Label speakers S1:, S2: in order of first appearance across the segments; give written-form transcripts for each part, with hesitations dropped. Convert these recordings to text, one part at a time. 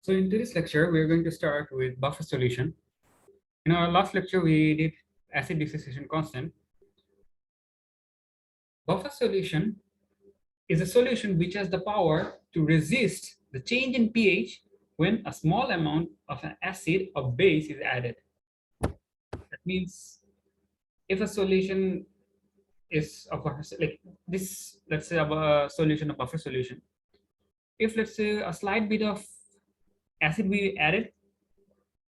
S1: So in today's lecture, we're going to start with buffer solution. In our last lecture, we did acid dissociation constant. Buffer solution is a solution which has the power to resist the change in pH when a small amount of an acid or base is added. That means if a solution is of like this, let's say a solution, a buffer solution. If let's say a slight bit of acid we added,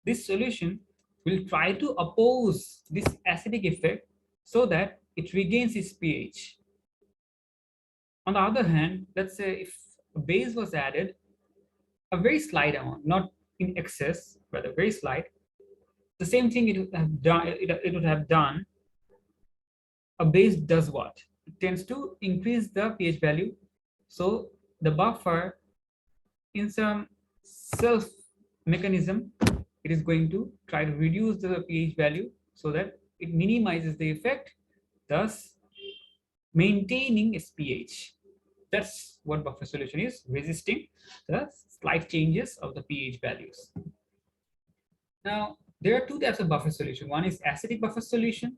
S1: this solution will try to oppose this acidic effect so that it regains its pH. On the other hand, let's say if a base was added, a very slight amount, not in excess, but a very slight, the same thing it would have done. It would have done. A base does what? It tends to increase the pH value. So the buffer, in some self mechanism, it is going to try to reduce the pH value so that it minimizes the effect, thus maintaining its pH. That's what buffer solution is, resisting the slight changes of the pH values. Now, there are two types of buffer solution. One is acidic buffer solution,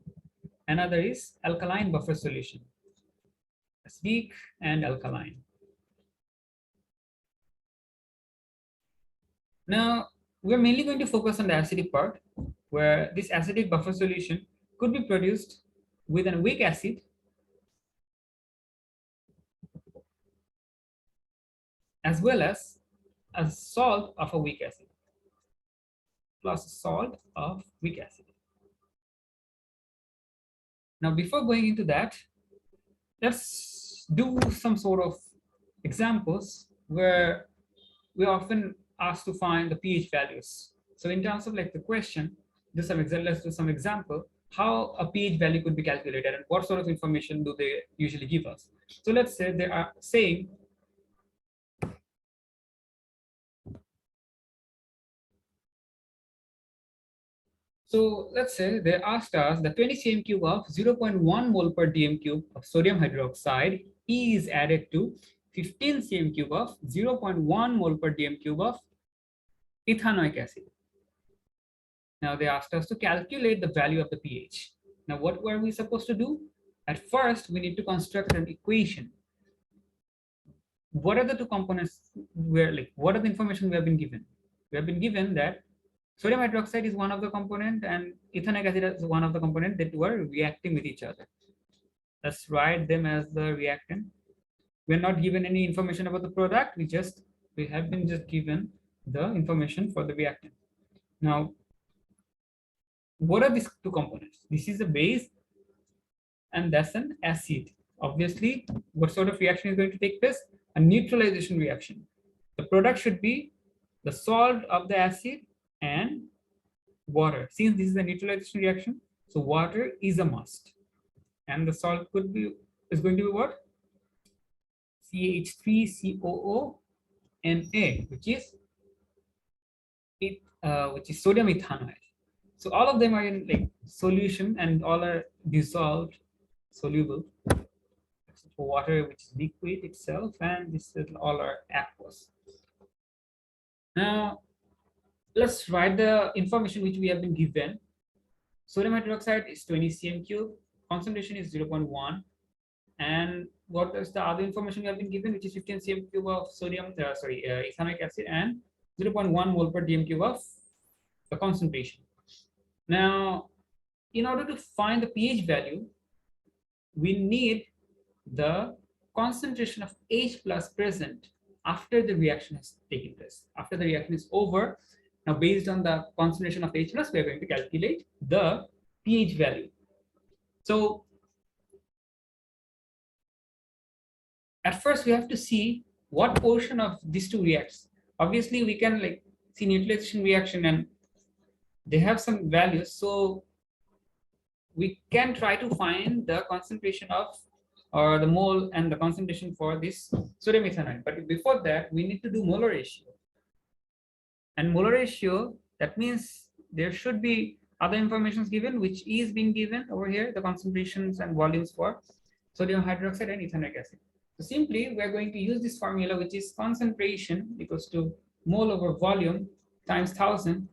S1: another is alkaline buffer solution. Acidic and alkaline. Now, we're mainly going to focus on the acidic part, where this acidic buffer solution could be produced with a weak acid as well as a salt of a weak acid plus salt of weak acid. Now, before going into that, let's do some sort of examples where we often asked to find the pH values. So in terms of like the question, let's do some example how a pH value could be calculated and what sort of information do they usually give us. So let's say they are saying so let's say they asked us the 20 cm cube of 0.1 mole per dm cube of sodium hydroxide is added to 15 cm cube of 0.1 mole per dm cube of ethanoic acid. Now they asked us to calculate the value of the pH. Now what were we supposed to do? At first, we need to construct an equation. What are the two components what are the information we have been given? We have been given that sodium hydroxide is one of the component and ethanoic acid is one of the component that were reacting with each other. Let's write them as the reactant. We're not given any information about the product. We have been just given the information for the reactant. Now, what are these two components? This is a base and that's an acid. Obviously, what sort of reaction is going to take place? A neutralization reaction. The product should be the salt of the acid and water. Since this is a neutralization reaction, so water is a must. And the salt is going to be what? CH3COO Na, which is sodium ethanoate. So all of them are in like solution and all are dissolved, soluble. Except for water, which is liquid itself, and this is all are aqueous. Now, let's write the information which we have been given. Sodium hydroxide is 20 cm cube, concentration is 0.1, and what is the other information we have been given, which is 15 cm cube of ethanoic acid and 0.1 mole per dm cube of the concentration. Now, in order to find the pH value, we need the concentration of H plus present after the reaction has taken place. After the reaction is over, now based on the concentration of H plus, we are going to calculate the pH value. So at first we have to see what portion of these two reacts. Obviously, we can like see neutralization reaction and they have some values. So we can try to find the concentration of or the mole and the concentration for this sodium ethanoate. But before that, we need to do molar ratio. And molar ratio, that means there should be other information given, which is being given over here, the concentrations and volumes for sodium hydroxide and ethanoic acid. So simply, we're going to use this formula, which is concentration equals to mole over volume times 1000.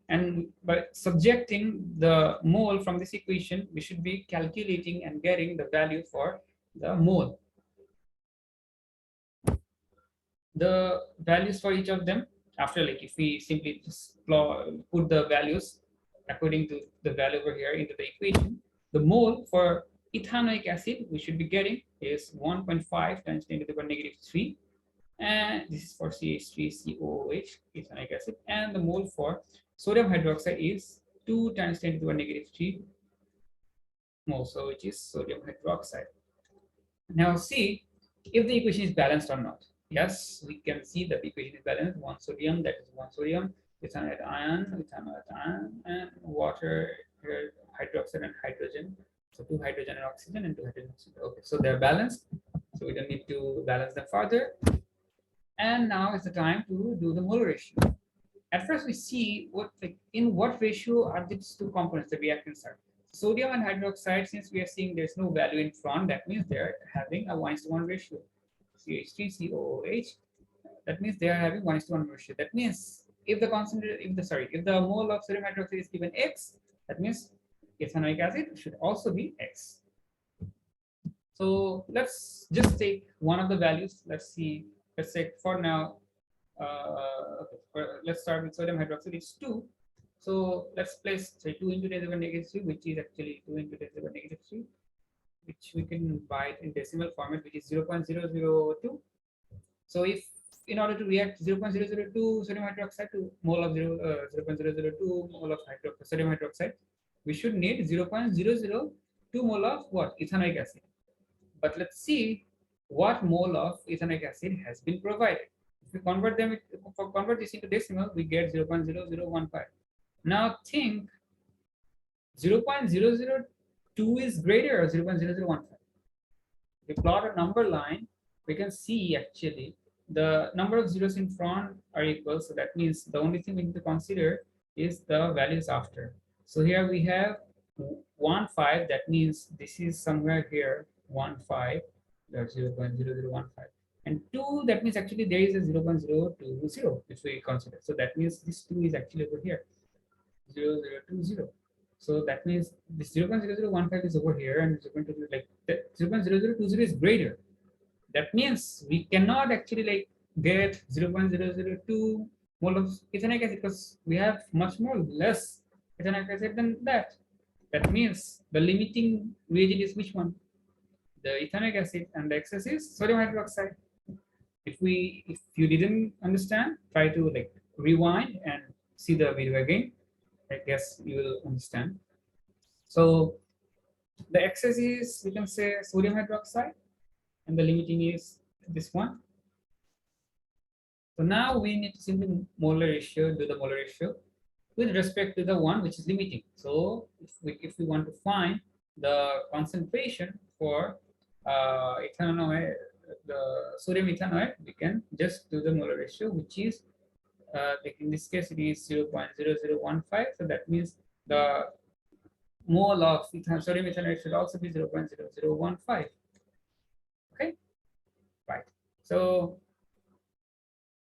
S1: And by subjecting the mole from this equation, we should be calculating and getting the value for the mole. The values for each of them, after, like, if we simply just put the values according to the value over here into the equation, the mole for ethanoic acid we should be getting is 1.5 times 10 to the power negative 3, and this is for CH3COOH, ethanoic acid, and the mole for sodium hydroxide is 2 times 10 to the power negative 3 mole, so which is sodium hydroxide. Now see if the equation is balanced or not. Yes, we can see that the equation is balanced. One sodium, that is one sodium, ethanoate ion, and water, hydroxide and hydrogen. So two hydrogen and oxygen and two hydrogen and oxygen. Okay, so they're balanced. So we don't need to balance them further. And now is the time to do the molar ratio. At first, we see in what ratio are these two components, the reactants are. Sodium and hydroxide, since we are seeing there's no value in front, that means they're having a 1:1 ratio. CH3COOH, that means they are having 1:1 ratio. That means if the mole of sodium hydroxide is given X, that means ethanoic acid should also be X. So let's just take one of the values. Let's see. Let's say for now, let's start with sodium hydroxide. It's 2. So let's place, say, 2 into 10 to the negative 3, which is actually 2 into 10 to the negative 3, which we can write in decimal format, which is 0.002. So if in order to react 0.002 sodium hydroxide to mole of 0.002 mole of sodium hydroxide, we should need 0.002 mole of what? Ethanoic acid. But let's see what mole of ethanoic acid has been provided. If we convert this into decimal, we get 0.0015. Now think 0.002 is greater or 0.0015. If we plot a number line, we can see actually the number of zeros in front are equal. So that means the only thing we need to consider is the values after. So here we have 1, 5. That means this is somewhere here, 1, 5. That's 0.0015. And 2, that means actually there is a 0.020 if we consider. So that means this 2 is actually over here, 0020. So that means this 0.0015 is over here, and 0.0020 is greater. That means we cannot actually get 0.002 mole of ethanoic acid because we have much more less ethanoic acid than that. That means the limiting reagent is which one? The ethanoic acid, and the excess is sodium hydroxide. If you didn't understand, try to rewind and see the video again. I guess you will understand. So the excess is, we can say, sodium hydroxide, and the limiting is this one. So now we need to simply do the molar ratio with respect to the one which is limiting. So if we want to find the concentration for ethanoate, the sodium ethanoate, we can just do the molar ratio, which is in this case it is 0.0015. So that means the mole of sodium ethanoate should also be 0.0015. Okay, right. So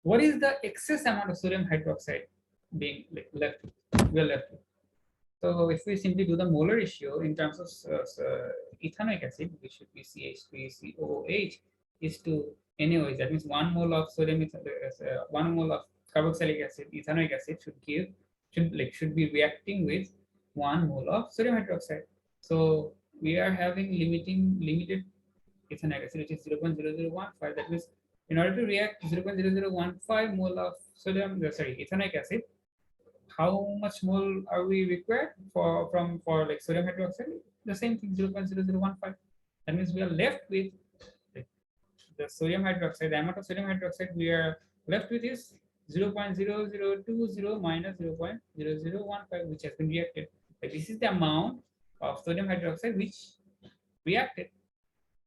S1: what is the excess amount of sodium hydroxide being left with? We're left with. So if we simply do the molar ratio in terms of ethanoic acid, which should be CH3COOH, is to NaOH. That means 1 mole of sodium, 1 mole of carboxylic acid, ethanoic acid should be reacting with 1 mole of sodium hydroxide. So we are having limited ethanoic acid, which is 0.0015. That means in order to react 0.0015 mole of ethanoic acid, how much mole are we required for sodium hydroxide? The same thing, 0.0015. That means we are left with the sodium hydroxide. The amount of sodium hydroxide we are left with is 0.0020 minus 0.0015, which has been reacted. But this is the amount of sodium hydroxide which reacted.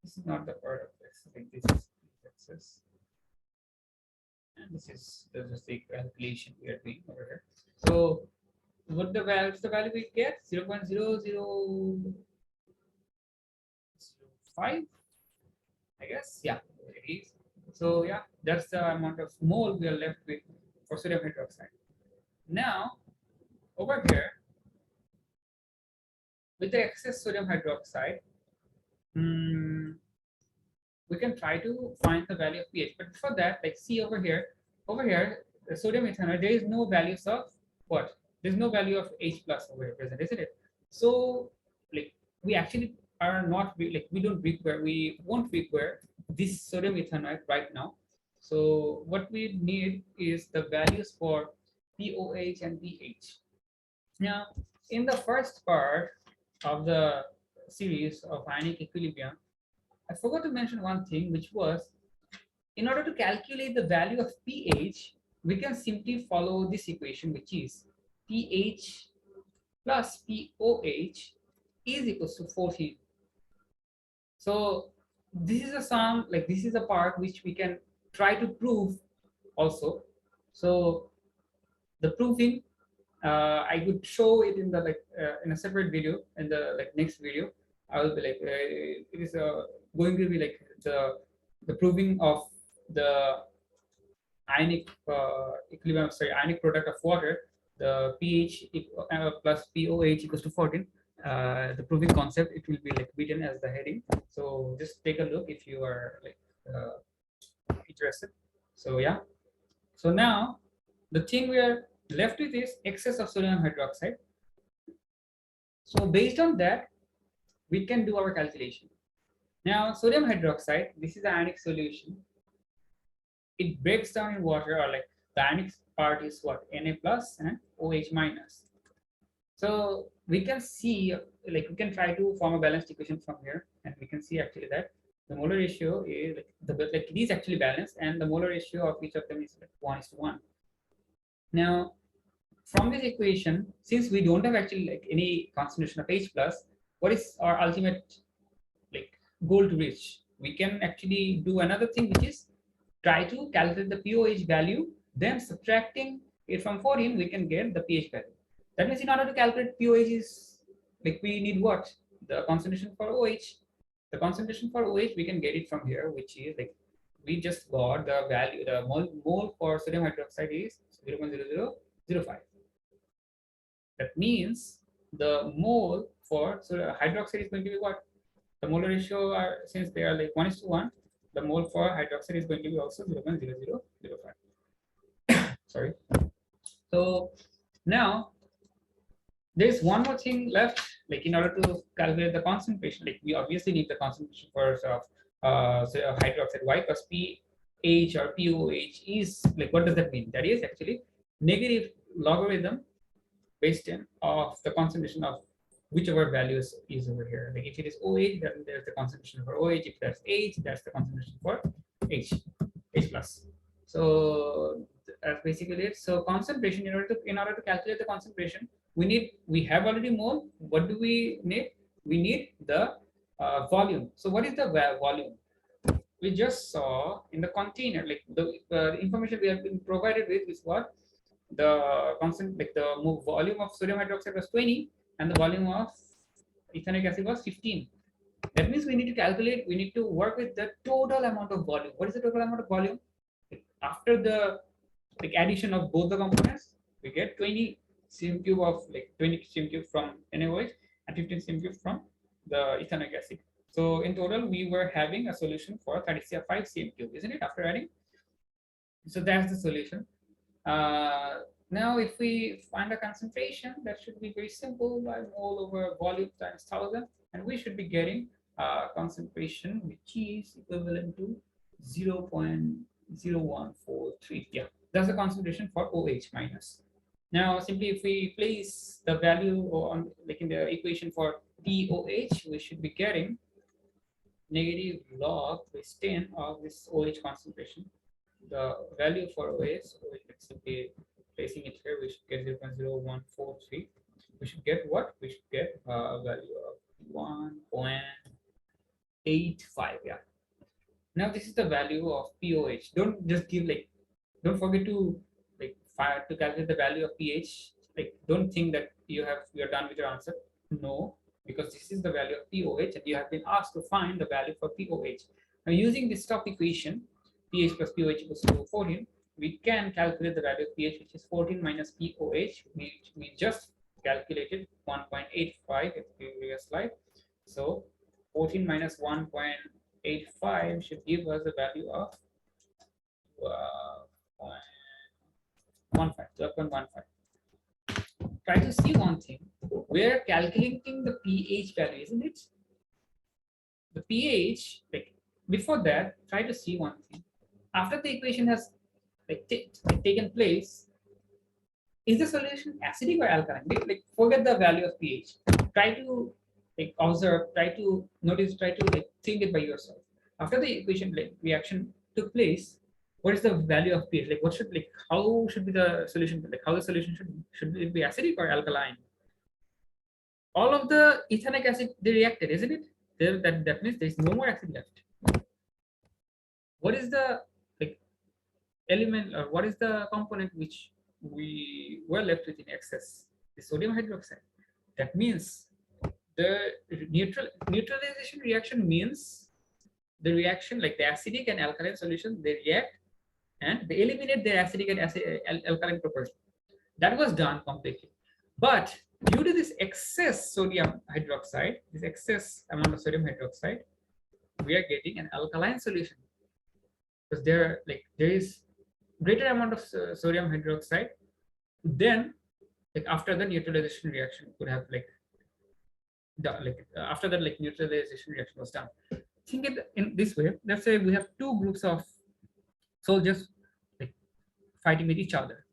S1: This is not the part of this. I think this is excess. And this is the calculation we are doing over here. So what the value we get? 0.0005, I guess. Yeah, it is. So yeah, that's the amount of mole we are left with for sodium hydroxide. Now, over here, with the excess sodium hydroxide, we can try to find the value of pH. But for that, like see over here, the sodium ethanol, there is no values of what? There's no value of H plus over here present, isn't it? So, like we actually are not like we won't require this sodium ethanol right now. So what we need is the values for POH and pH. Now, in the first part of the series of ionic equilibrium, I forgot to mention one thing, which was in order to calculate the value of pH, we can simply follow this equation, which is pH plus POH is equals to 14. So this is a sum, like this is a part which we can try to prove also. So the proving, I would show it in the in a separate video. In the next video, I will be like it is going to be like the proving of the ionic equilibrium, sorry, ionic product of water, the pH plus POH equals to 14. The proving concept, it will be like written as the heading. So just take a look if you are like interested. So yeah. So now the thing we are left with is excess of sodium hydroxide. So based on that, we can do our calculation. Now sodium hydroxide, this is the ionic solution. It breaks down in water, or like the ionic part is what? Na plus and OH minus. So we can see, like we can try to form a balanced equation from here, and we can see actually that the molar ratio is like it is actually balanced, and the molar ratio of each of them is like 1:1. Now, from this equation, since we don't have actually like any concentration of H plus, what is our ultimate like goal to reach? We can actually do another thing, which is try to calculate the POH value, then subtracting it from 14, we can get the pH value. That means in order to calculate POH is like we need what? The concentration for OH. The concentration for OH, we can get it from here, which is like we just got the value, the mole for sodium hydroxide is 0.0005. That means the mole for hydroxide is going to be what? The molar ratio are, since they are like 1:1, the mole for hydroxide is going to be also 0.0005. Sorry. So now there's one more thing left, like in order to calculate the concentration, like we obviously need the concentration for hydroxide. Why? Because pH or POH is like, what does that mean? That is actually negative logarithm based in of the concentration of whichever values is over here. Like if it is OH, then there's the concentration for OH. If that's H, that's the concentration for H plus. So that's basically it. So concentration, in order to calculate the concentration, we have already mole. What do we need? We need the volume. So what is the volume? We just saw in the container, like the information we have been provided with is what? The constant, like the volume of sodium hydroxide was 20 and the volume of ethanoic acid was 15. That means we need to calculate, we need to work with the total amount of volume. What is the total amount of volume? After the addition of both the components, we get 20 cm cube of 20 cm cube from NaOH and 15 cm cube from the ethanoic acid. So in total, we were having a solution for 35 cm cube, isn't it? After adding, so that's the solution. Now, if we find a concentration, that should be very simple, by mole over volume times 1000, and we should be getting a concentration which is equivalent to 0.0143. Yeah, that's the concentration for OH minus. Now, simply if we place the value on, like in the equation for POH, we should be getting negative log base 10 of this OH concentration. The value for OH, let's simply placing it here, we should get 0.0143. We should get what? We should get a value of 1.85. Yeah. Now this is the value of POH. Don't just give don't forget to to calculate the value of pH. Don't think that you're done with your answer. No, because this is the value of POH, and you have been asked to find the value for POH. Now using this top equation, pH plus POH equals to 14, we can calculate the value of pH, which is 14 minus POH, which we just calculated 1.85 in the previous slide. So 14 minus 1.85 should give us a value of 12.15. Try to see one thing. We're calculating the pH value, isn't it? The pH, like before that, try to see one thing. After the equation has taken place, is the solution acidic or alkaline? Like forget the value of pH. Try to observe, try to notice, try to think it by yourself. After the equation reaction took place, what is the value of pH? What should how should be the solution? How the solution should it be acidic or alkaline? All of the ethanic acid they reacted, isn't it? That means there is no more acid left. What is the element, or what is the component which we were left with in excess? The sodium hydroxide. That means the neutralization reaction means the reaction, like the acidic and alkaline solution, they react and they eliminate their acidic and alkaline properties. That was done completely. But due to this excess sodium hydroxide, this excess amount of sodium hydroxide, we are getting an alkaline solution, because there is greater amount of sodium hydroxide. Then after the neutralization reaction could have after that neutralization reaction was done. Think it in this way. Let's say we have two groups of soldiers fighting with each other.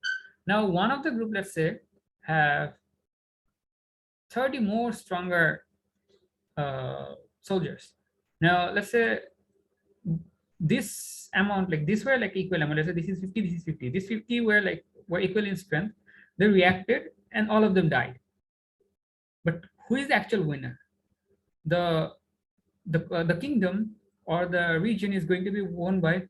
S1: Now one of the group, let's say, have 30 more stronger soldiers. Now let's say this amount, this were equal amount. Let's say this is 50, this is 50. This 50 were equal in strength. They reacted and all of them died. But who is the actual winner? The kingdom or the region is going to be won by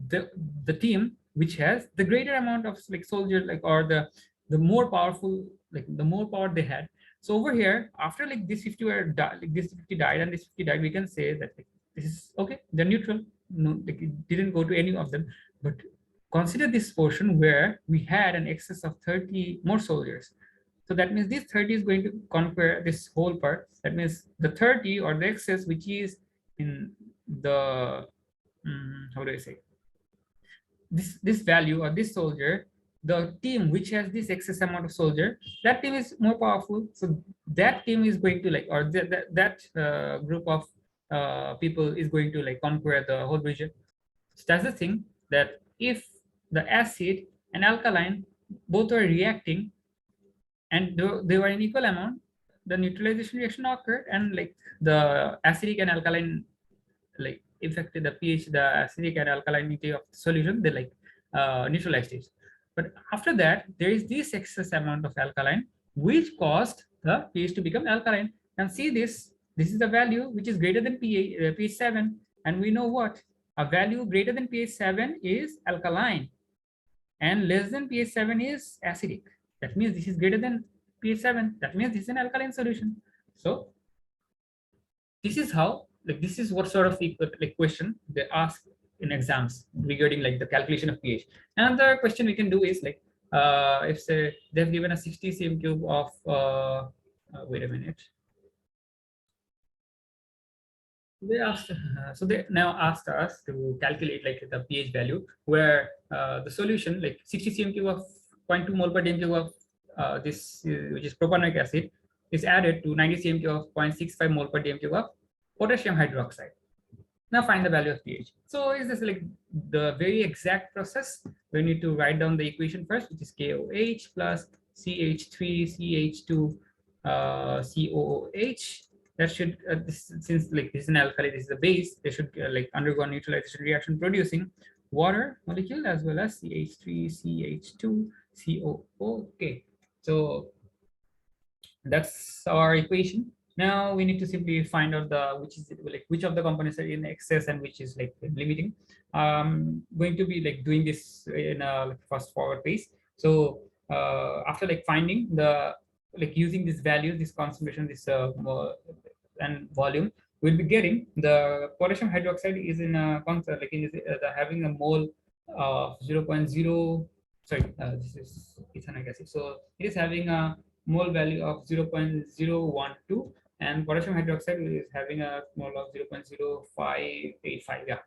S1: the team which has the greater amount of soldiers, or the more powerful, the more power they had. So over here, after this 50 were this 50 died and this 50 died, we can say that this is okay, they're neutral. No, it didn't go to any of them. But consider this portion where we had an excess of 30 more soldiers. So that means this 30 is going to conquer this whole part. That means the 30 or the excess, which is in the how do I say, this value or this soldier, the team which has this excess amount of soldier, that team is more powerful. So that team is going to or that group of people is going to conquer the whole region. So that's the thing, that if the acid and alkaline both are reacting and they were in equal amount, the neutralization reaction occurred, and the acidic and alkaline affected the pH, the acidic and alkalinity of the solution, they neutralized it. But after that, there is this excess amount of alkaline which caused the pH to become alkaline. And see this is the value which is greater than pH 7, and we know what a value greater than pH 7 is alkaline and less than pH 7 is acidic. That means this is greater than pH 7. That means this is an alkaline solution. So this is how, this is what sort of question they ask in exams regarding the calculation of pH. Another question we can do is if say they've given a 60 cm cube of wait a minute. They asked, so they now asked us to calculate the pH value, where the solution 60 cm cube of 0.2 mole per dm cube of this which is propanoic acid is added to 90 cm cube of 0.65 mole per dm cube of potassium hydroxide. Now find the value of pH. So is this the very exact process? We need to write down the equation first, which is KOH plus CH3CH2 COOH. That should since this is an alkali, this is a base, they should undergo neutralization reaction producing water molecule as well as CH3CH2 COO. Okay, so that's our equation. Now we need to simply find out which of the components are in excess and which is limiting. Going to be doing this in a fast forward pace. So after finding the using this value, this concentration, this and volume, we'll be getting the potassium hydroxide is in a having a mole 0.0, sorry, this is ethanoic acid. So it is having a mole value of 0.012, and potassium hydroxide is having a mole of 0.0585. Yeah.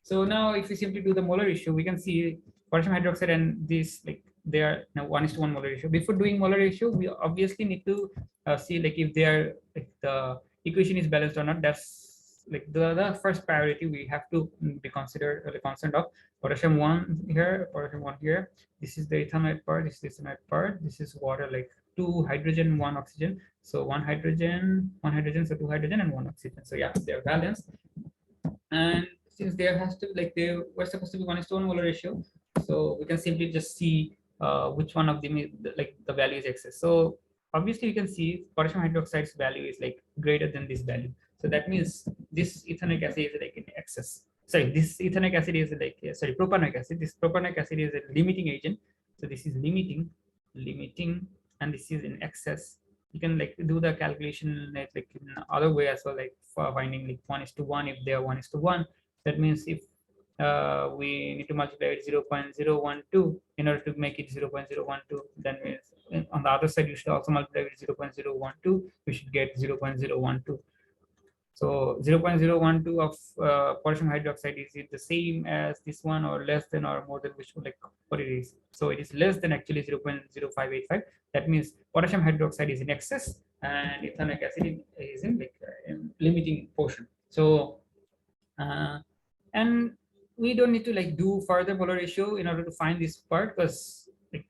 S1: So now if we simply do the molar ratio, we can see potassium hydroxide and this, like, they are now 1:1 molar ratio. Before doing molar ratio, we obviously need to see like if they are, like, the equation is balanced or not. That's like the first priority we have to be considered, the constant of potassium 1 here, potassium 1 here. This is the ethanoate part, this is the ethanoate part, this is water, like 2 hydrogen, 1 oxygen. So 1 hydrogen, 1 hydrogen, so 2 hydrogen and 1 oxygen. So yeah, they're balanced. And since there has to, like, they were supposed to be 1:1 molar ratio, so we can simply just see which one of them is, like, the value is excess. So obviously you can see potassium hydroxide's value is like greater than this value. So that means this ethanoic acid is like in excess. Sorry, this ethanoic acid is like, sorry, propanoic acid. This propanoic acid is a limiting agent. So this is limiting, and this is in excess. You can like do the calculation like in other way as well, like for finding like 1:1 if they are 1:1. That means if we need to multiply it 0.012 in order to make it 0.012, then means on the other side you should also multiply with 0.012, you should get 0.012. So 0.012 of potassium hydroxide, is it the same as this one, or less than, or more than, which one, like what it is? So it is less than actually 0.0585. That means potassium hydroxide is in excess and ethanoic acid is in like in limiting portion. So and we don't need to like do further molar ratio in order to find this part, because like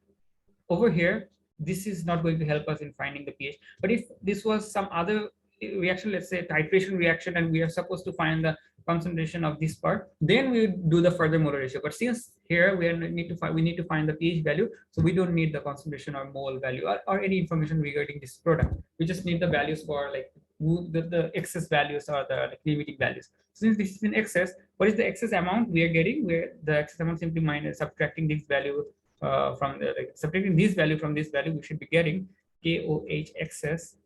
S1: over here this is not going to help us in finding the pH. But if this was some other reaction, let's say titration reaction, and we are supposed to find the concentration of this part, then we would do the further molar ratio. But since here we need to find the pH value, so we don't need the concentration or mole value, or any information regarding this product. We just need the values for like the excess values or the like limiting values. Since this is in excess, what is the excess amount we are getting? Where the excess amount simply minus subtracting this value from the, like, subtracting this value from this value, we should be getting KOH excess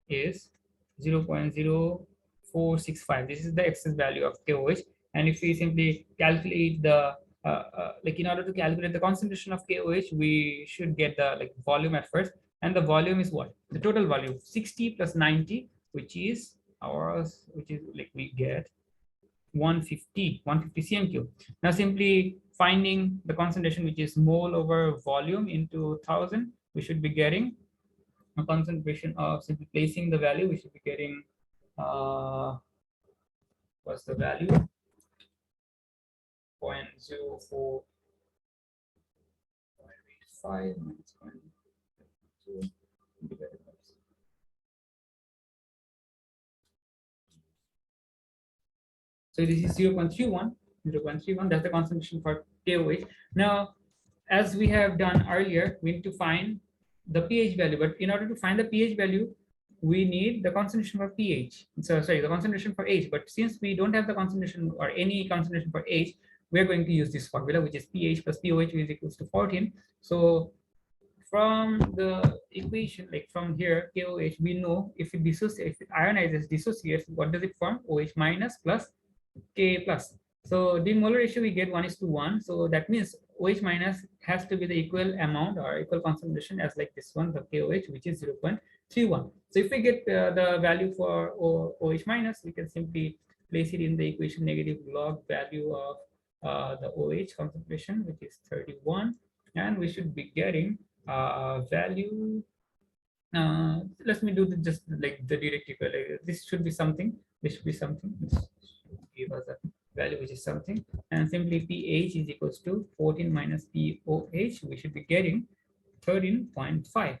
S1: is 0.0465. This is the excess value of KOH. And if we simply calculate the like, in order to calculate the concentration of KOH, we should get the like volume at first, and the volume is what? The total volume 60 plus 90, which is ours, which is like we get 150 cm cube. Now simply finding the concentration, which is mole over volume into 1000, we should be getting a concentration of, simply placing the value, we should be getting what's the value? 0.0485 minus 0.2 divided by. So this is 0.31, that's the concentration for KOH. Now, as we have done earlier, we need to find the pH value, but in order to find the pH value, we need the concentration for pH. So sorry, the concentration for H, but since we don't have the concentration or any concentration for H, we're going to use this formula, which is pH plus pOH is equals to 14. So from the equation, like from here, KOH, we know if it dissociates, if it ionizes, dissociates, what does it form? OH minus plus Ka plus. So the molar ratio we get 1:1. So that means OH minus has to be the equal amount or equal concentration as like this one, the KOH, which is 0.31. So if we get the value for OH minus, we can simply place it in the equation, negative log value of the OH concentration, which is 31, and we should be getting value. Let me do just like the direct equal. This should be something. This should be something. This should give us a value which is something, and simply pH is equals to 14 minus POH. We should be getting 13.5.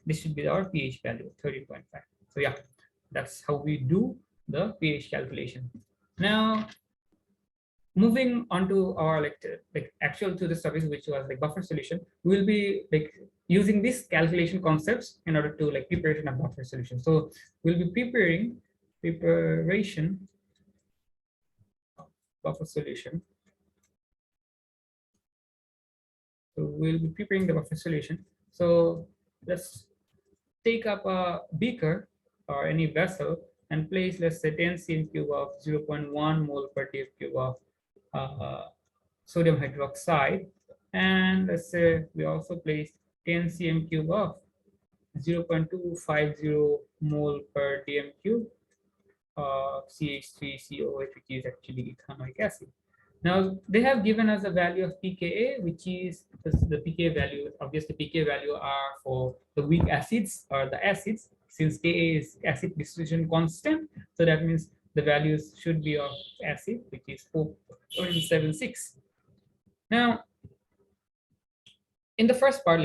S1: This should be our pH value, 13.5. So yeah, that's how we do the pH calculation. Now, moving on to our like actual to the service, which was like buffer solution, we'll be like using these calculation concepts in order to like preparation of buffer solution. So we'll be preparation of buffer solution. So we'll be preparing the buffer solution. So let's take up a beaker or any vessel and place, let's say, 10 cm cube of 0.1 mole per df cube of sodium hydroxide, and let's say we also placed 10 cm cube of 0.250 mole per dm cube of CH3COH, which is actually ethanoic acid. Now they have given us a value of pKa, which is the pKa value. Obviously, pKa value are for the weak acids or the acids, since Ka is acid dissociation constant. So that means the values should be of acid, which is 4.76. Now, in the first part,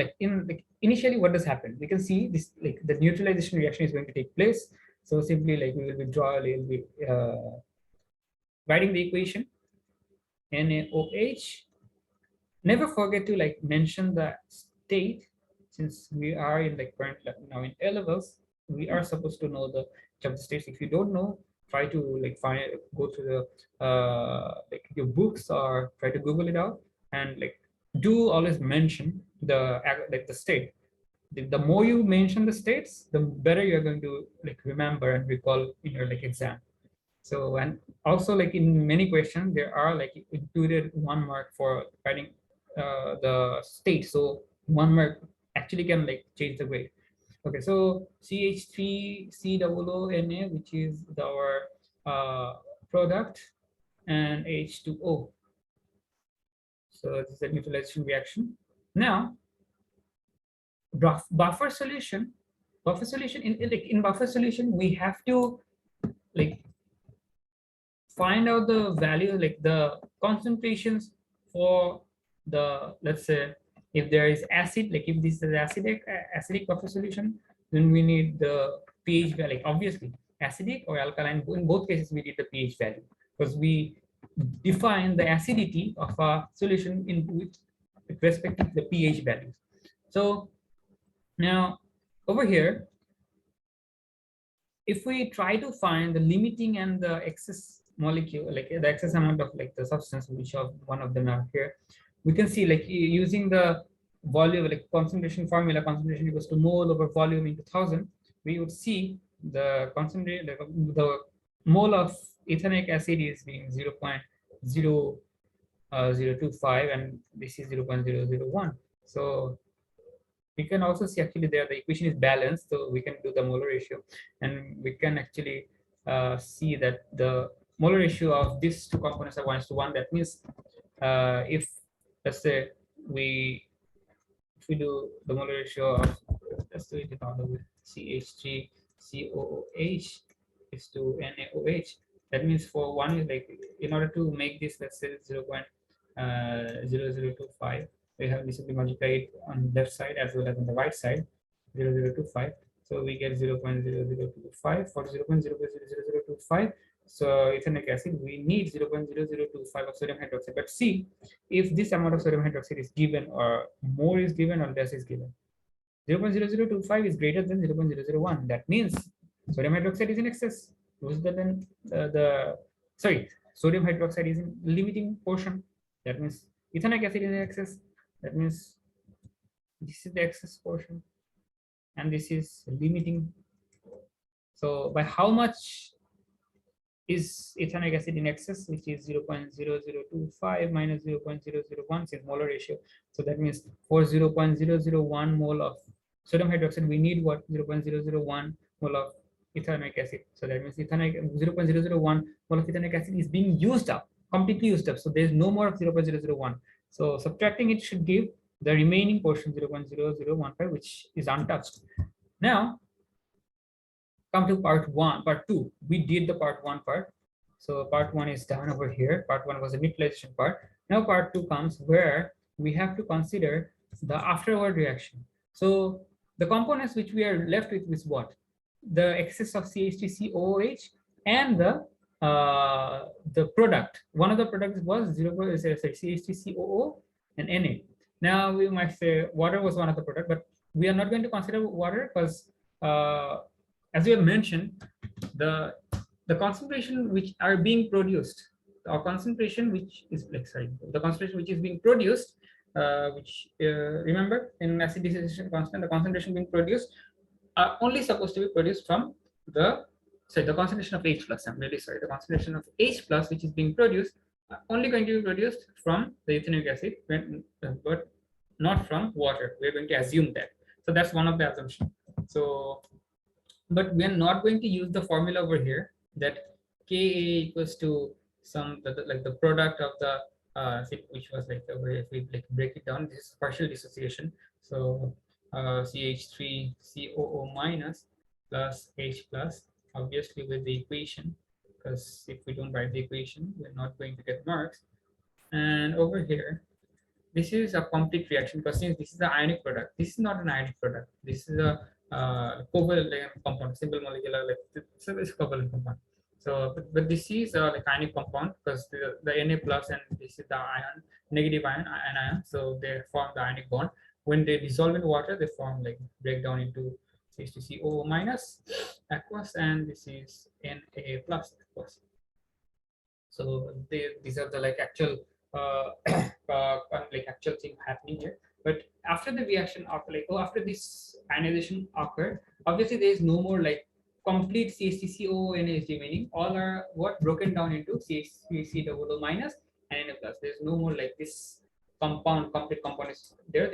S1: initially, what does happen? We can see this, like the neutralization reaction is going to take place. So simply, like we will withdraw a little bit, writing the equation NaOH. Never forget to like mention the state, since we are in like current now in A levels. We are supposed to know the states. If you don't know, try to like go to the like your books or try to Google it out, and like do always mention the like the state. The more you mention the states, the better you're going to like remember and recall in your like exam. So, and also like in many questions, there are like included 1 mark for writing the state. So 1 mark actually can like change the grade. Okay, so CH3COONA, which is our product, and H2O. So this is a neutralization reaction. Now, buffer solution in buffer solution, we have to like find out the value, like the concentrations for the, let's say, if there is acid, like if this is acidic buffer solution, then we need the pH value. Like obviously acidic or alkaline, in both cases we need the pH value, because we define the acidity of a solution in with respect to the pH values. So now over here, if we try to find the limiting and the excess molecule, like the excess amount of like the substance, which of one of them are here, we can see like using the volume, like concentration formula, concentration equals to mole over volume into 1000, we would see the concentration, the mole of ethanoic acid is being 0.0025, and this is 0.001. So we can also see actually there the equation is balanced, so we can do the molar ratio, and we can actually see that the molar ratio of these two components are 1:1. That means if let's say if we do the molar ratio of, let's do it in order with CH3COOH is to NaOH. That means for one is like, in order to make this, let's say 0.0025, we have to simply multiply it on left side as well as on the right side, 0.0025. So we get 0.0025 for 0.000025. So ethanoic acid, we need 0.0025 of sodium hydroxide. But see if this amount of sodium hydroxide is given, or more is given, or less is given. 0.0025 is greater than 0.001. That means sodium hydroxide is in excess. Then sodium hydroxide is in limiting portion. That means ethanoic acid is in excess. That means this is the excess portion, and this is limiting. So by how much is ethanoic acid in excess, which is 0.0025 minus 0.001, since molar ratio. So that means for 0.001 mole of sodium hydroxide, we need what? 0.001 mole of ethanoic acid. So that means 0.001 mole of ethanoic acid is being used up, completely used up. So there's no more of 0.001. So subtracting it should give the remaining portion 0.0015, which is untouched. Now come to part 2. We did the part 1 part. So part 1 is done over here. Part 1 was the neutralization part. Now part 2 comes, where we have to consider the afterward reaction. So the components which we are left with is what? The excess of CH3COOH and the product. One of the products was CH3COO and Na. Now we might say water was one of the product, but we are not going to consider water, because as we have mentioned, the concentration which are being produced, or concentration which is like, the concentration which is being produced, remember in acid dissociation constant, the concentration being produced are only supposed to be produced from the concentration of H plus. I'm really sorry, the concentration of H plus which is being produced only going to be produced from the ethanoic acid, but not from water. We're going to assume that. So that's one of the assumptions. So, but we're not going to use the formula over here that Ka equals to some like the product of the which was like if we like break it down, this is partial dissociation. So CH3COO minus plus H plus, obviously with the equation, because if we don't write the equation, we're not going to get marks. And over here, this is a complete reaction because since this is the ionic product, this is not an ionic product. This is a covalent compound, simple molecular, like so it's covalent compound. So, but this is a like ionic compound because the Na plus and this is the ion, negative ion, anion. So they form the ionic bond. When they dissolve in water, they form like break down into CH2COO minus aqueous, and this is Na plus aqueous. So these are the like actual like actual thing happening here. But after the reaction, after like after this ionization occurred, obviously there is no more like complete CH3COO NH remaining. All are what broken down into CH3COO minus and Na plus. There's no more like this complete compound is there.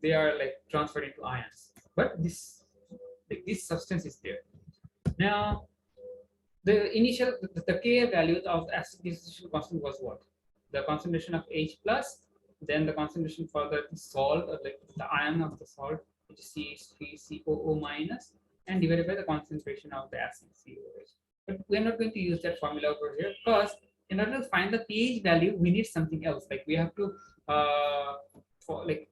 S1: They are like transferred into ions. But this like this substance is there. Now the initial the Ka values of the acid dissociation constant was what? The concentration of H plus, then the concentration for the salt or like the ion of the salt, which is CH3COO minus, and divided by the concentration of the acid COH. But we're not going to use that formula over here because in order to find the pH value, we need something else. Like we have to for like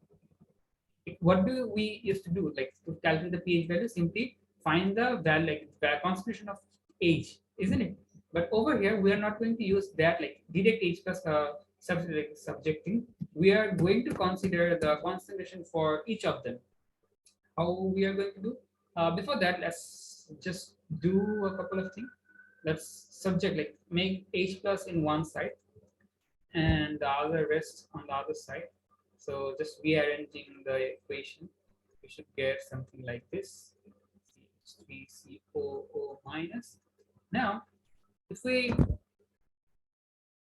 S1: what do we used to do? Like to calculate the pH value, simply find the value like the concentration of H, isn't it? But over here, we are not going to use that like direct H plus subjecting. We are going to consider the concentration for each of them. How we are going to do? Before that, let's just do a couple of things. Let's subject like make H plus in one side and the other rest on the other side. So just rearranging the equation, we should get something like this: CH3COO minus. Now, if we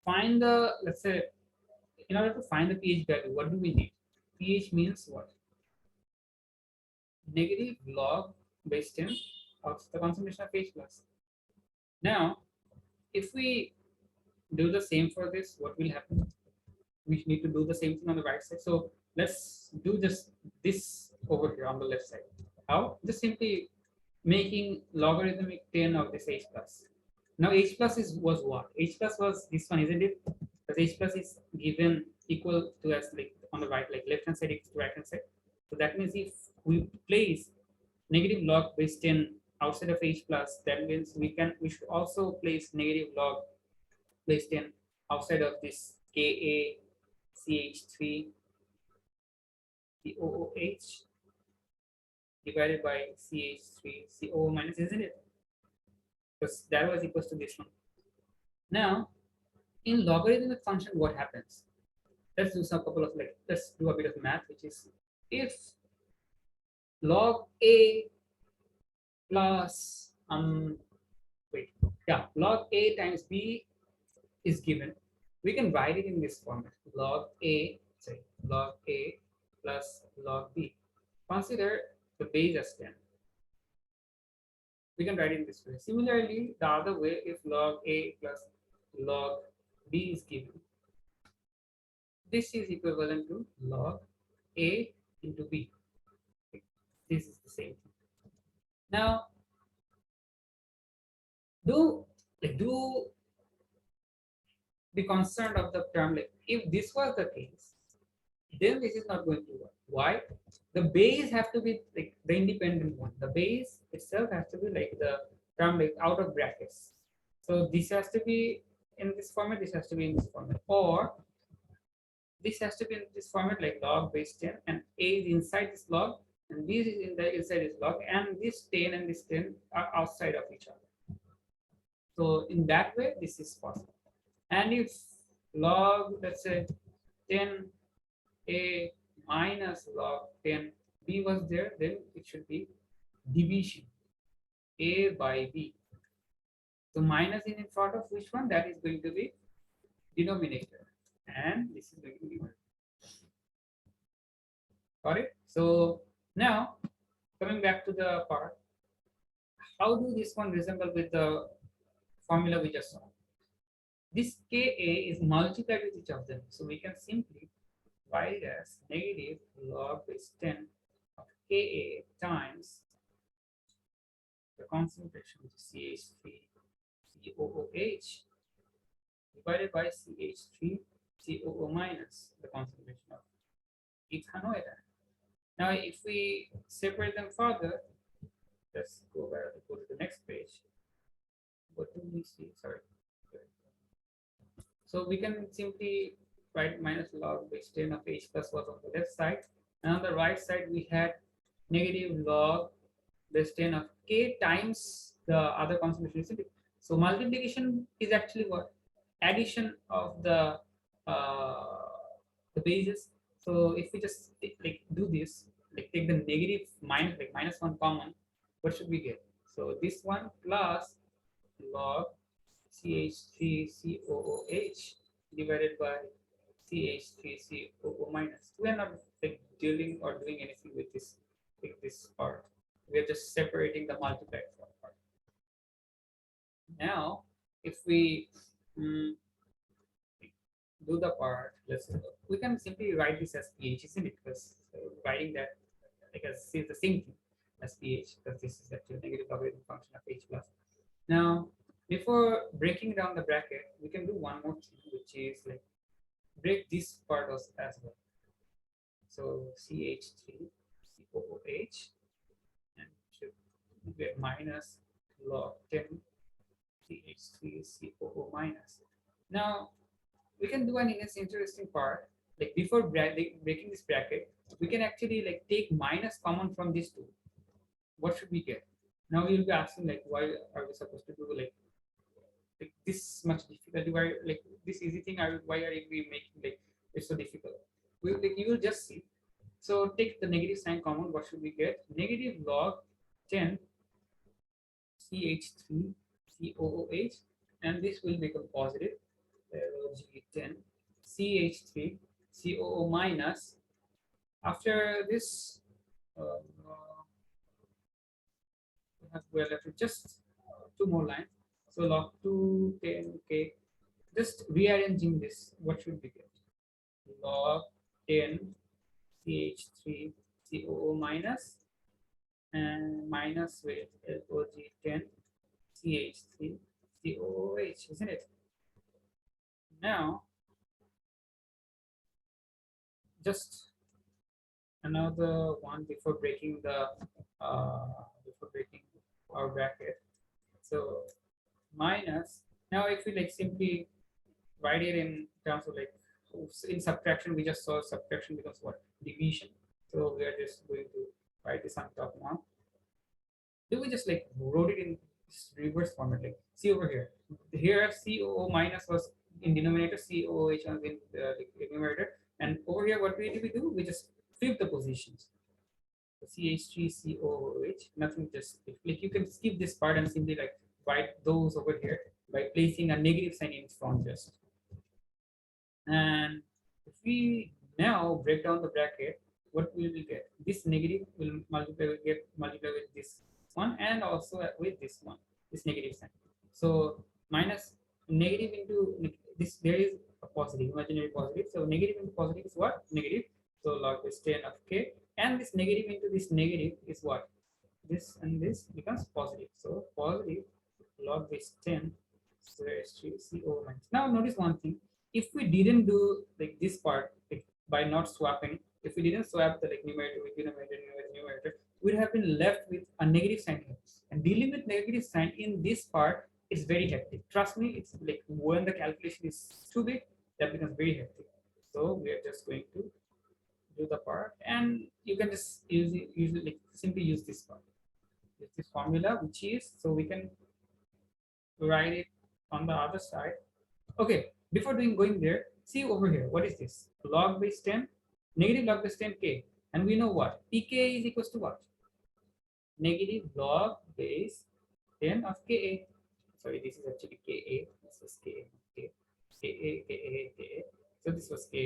S1: find the, let's say, in order to find the pH value, what do we need? pH means what? Negative log base 10 of the concentration of H plus. Now, if we do the same for this, what will happen? We need to do the same thing on the right side. So let's do just this over here on the left side. How? Just simply making logarithmic 10 of this H plus. Now H plus was what? H plus was this one, isn't it? Because H plus is given equal to as like on the right, like left hand side equals to right hand side. So that means if we place negative log base 10 outside of H plus, that means we should also place negative log base 10 outside of this Ka CH3 COOH divided by CH3 CO minus, isn't it? Because that was equals to this one. Now, in logarithmic function, what happens? Let's do some couple of like, let's do a bit of math, which is if log A plus log A times B is given, we can write it in this format: log A plus log B. Consider the base as 10. We can write it this way. Similarly, the other way, if log A plus log B is given, this is equivalent to log A into B. This is the same thing. Now, do be concerned of the term, like if this was the case, then this is not going to work. Why? The base have to be like the independent one. The base itself has to be like the term like out of brackets. So this has to be in this format, this has to be in this format, or this has to be in this format like log base 10, and A is inside this log, and B is inside this log, and this 10 and this 10 are outside of each other. So in that way, this is possible. And if log, let's say 10 A minus log 10 B was there, then it should be division A by B. So minus in front of which one? That is going to be denominator, and this is going to be numerator. Got it? So now coming back to the part, how do this one resemble with the formula we just saw? This Ka is multiplied with each of them, so we can simply write it as negative log base 10 of Ka times the concentration of CH3COOH divided by CH3COO minus the concentration of ethanoate. Now, if we separate them further, let's go to the next page. What do we see? Sorry. So we can simply write minus log base 10 of H plus was on the left side, and on the right side we had negative log base 10 of K times the other concentration. So multiplication is actually what? Addition of the bases. So if we just like do this, like take the negative minus 1 common, what should we get? So this one plus log CH3COOH divided by CH3COO minus. We are not like dealing or doing anything with this part. We are just separating the multiplied part. Now, if we do the part, we can simply write this as pH, isn't it? Because writing that because it's the same thing as pH, because this is actually a negative logarithm function of H plus. Now, before breaking down the bracket, we can do one more thing, which is like break this part as well. So CH3COOH and should get minus log 10 CH3COO minus. Now we can do an interesting part. Like before breaking this bracket, we can actually like take minus common from these two. What should we get? Now we will be asking like, why are we supposed to do like this much difficulty? Why like this easy thing? Why are we making like it's so difficult? You will just see. So take the negative sign common. What should we get? Negative log 10 CH3COOH, and this will become positive. Log10 CH3COO minus. After this, we're left with just two more lines. So log 2 10 K. Just rearranging this, what should we get? Log 10 CH3COO minus and minus with LOG10 CH3COOH, isn't it? Now, just another one before breaking our bracket. So minus. Now, if we like simply write it in terms of like in subtraction, we just saw subtraction becomes what? Division. So we are just going to write this on top now. Do we just like wrote it in reverse format? Like see over here. Here COO minus was in denominator, COOH was in the numerator, and over here what do? We just flip the positions. CH3COOH, nothing, just like you can skip this part and simply like write those over here by placing a negative sign in front just. And if we now break down the bracket, what will we get? This negative will multiply with this one and also with this one, this negative sign. So minus negative into this, there is a positive, imaginary positive. So negative into positive is what? Negative. So log base 10 of K, and this negative into this negative is what? This and this becomes positive. So positive log base 10 COO minus. Now notice one thing. If we didn't do like this part like, by not swapping, if we didn't swap the like numerator with numerator, we'd have been left with a negative sign here. And dealing with negative sign in this part is very hectic. Trust me, it's like when the calculation is too big, that becomes very hectic. So we are just going to do the part, and you can just simply use this part, use this formula, which is, so we can write it on the other side. Okay, before going there, see over here, what is this? Log base 10, negative log base 10 K. And we know what? Pk is equals to what? Negative log base 10 of Ka. Sorry, this is actually Ka. This is Ka. Okay. Ka. So this was Ka.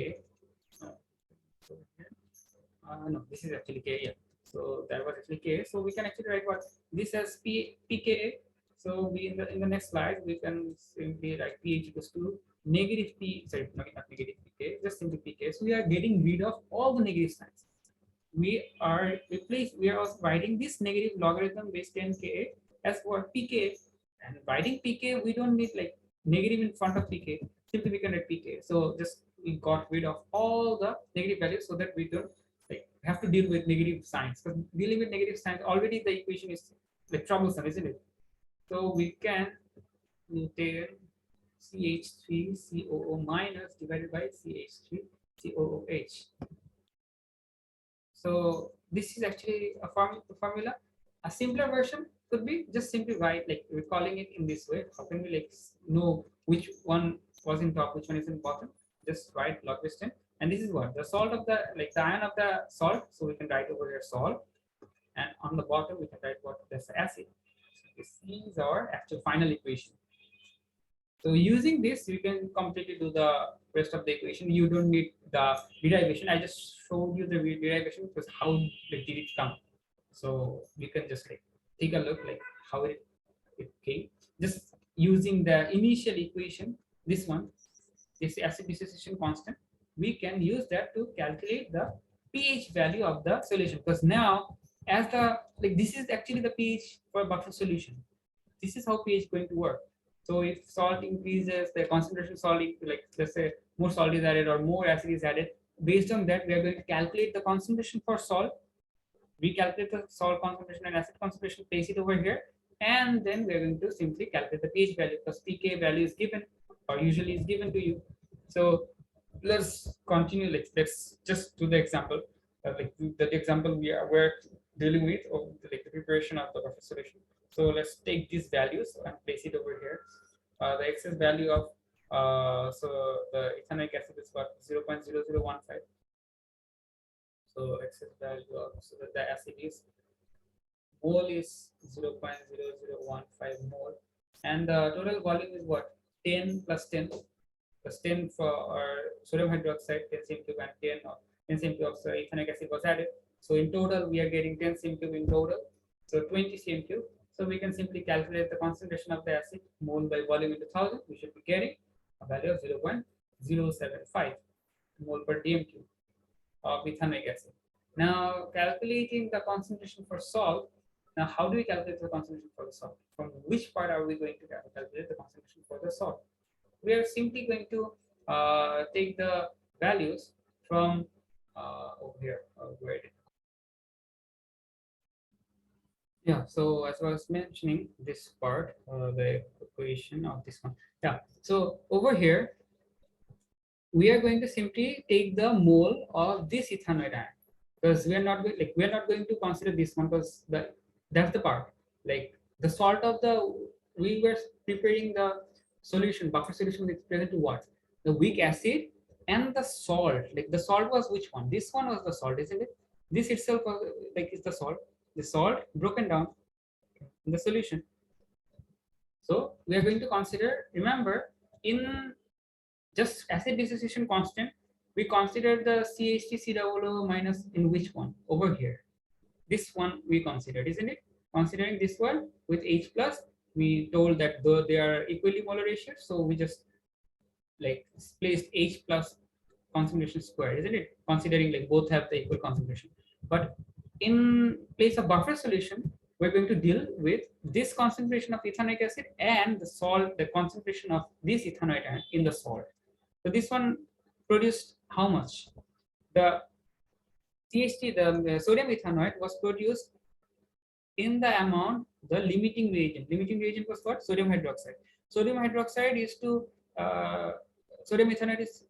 S1: No, this is actually K. Yeah. So that was actually K. So we can actually write what this as Pk. So we in the next slide we can simply write pH equals to negative P. Sorry, not negative Pk. Just simply Pk. So we are getting rid of all the negative signs. We are also writing this negative logarithm base 10 Ka as for Pk, and writing Pk we don't need like negative in front of Pk. Simply we can write Pk. So just we got rid of all the negative values so that we don't like have to deal with negative signs, because dealing with negative signs already the equation is like troublesome, isn't it? So we can take CH3COO minus divided by CH3COOH. So this is actually a formula. A simpler version could be just simply write like recalling it in this way. How can we like know which one was in top, which one is in bottom? Just write log base 10. And this is what the salt of the like the ion of the salt. So we can write over here salt, and on the bottom we can write what this acid. So this is our actual final equation. So using this, you can completely do the rest of the equation. You don't need the derivation. I just showed you the derivation because how did it come. So you can just like take a look like how it came. Just using the initial equation, this one, this acid dissociation constant, we can use that to calculate the pH value of the solution. Because now, as the like this is actually the pH for a buffer solution. This is how pH is going to work. So if salt increases, the concentration of salt, like let's say more salt is added or more acid is added, based on that we are going to calculate the concentration for salt. We calculate the salt concentration and acid concentration, place it over here, and then we're going to simply calculate the pH value because pK value is given or usually is given to you. So let's continue. Let's just do the example. Like the example we're dealing with, or like the preparation of the buffer solution. So let's take these values and place it over here. The excess value of so the ethanoic acid is what 0.0015. So excess value of so that the acid is mole is 0.0015 mole, and the total volume is what 10 plus 10 plus 10 for our sodium hydroxide 10 cm cube and 10 or 10 cm cube of ethanoic acid was added. So in total we are getting 10 cm cube in total, so 20 cm cube. So we can simply calculate the concentration of the acid mole by volume into 1000. We should be getting a value of 0.075 mole per dm cube of ethanoic acid. Now calculating the concentration for salt. Now how do we calculate the concentration for the salt? From which part are we going to calculate the concentration for the salt? We are simply going to take the values from over here. Where it is. Yeah, so as I was mentioning this part, the equation of this one. Yeah, so over here, we are going to simply take the mole of this ethanoid ion, because we are not going to consider this one because that's the part like the salt of the we were preparing the solution buffer solution is present to what the weak acid and the salt. Like the salt was which one? This one was the salt, isn't it? This itself was like is the salt broken down in the solution. So we are going to consider, remember, in just acid dissociation constant, we consider the CH3COO minus in which one? Over here. This one we considered, isn't it? Considering this one with H plus, we told that though they are equally molar ratios, so we just like placed H plus concentration squared, isn't it? Considering like both have the equal concentration. But in place of buffer solution, we're going to deal with this concentration of ethanoic acid and the salt, the concentration of this ethanoid ion in the salt. So this one produced how much? The CH3, the sodium ethanoid was produced in the amount, the limiting reagent. Limiting reagent was what? Sodium hydroxide. Sodium hydroxide is to sodium ethanoid is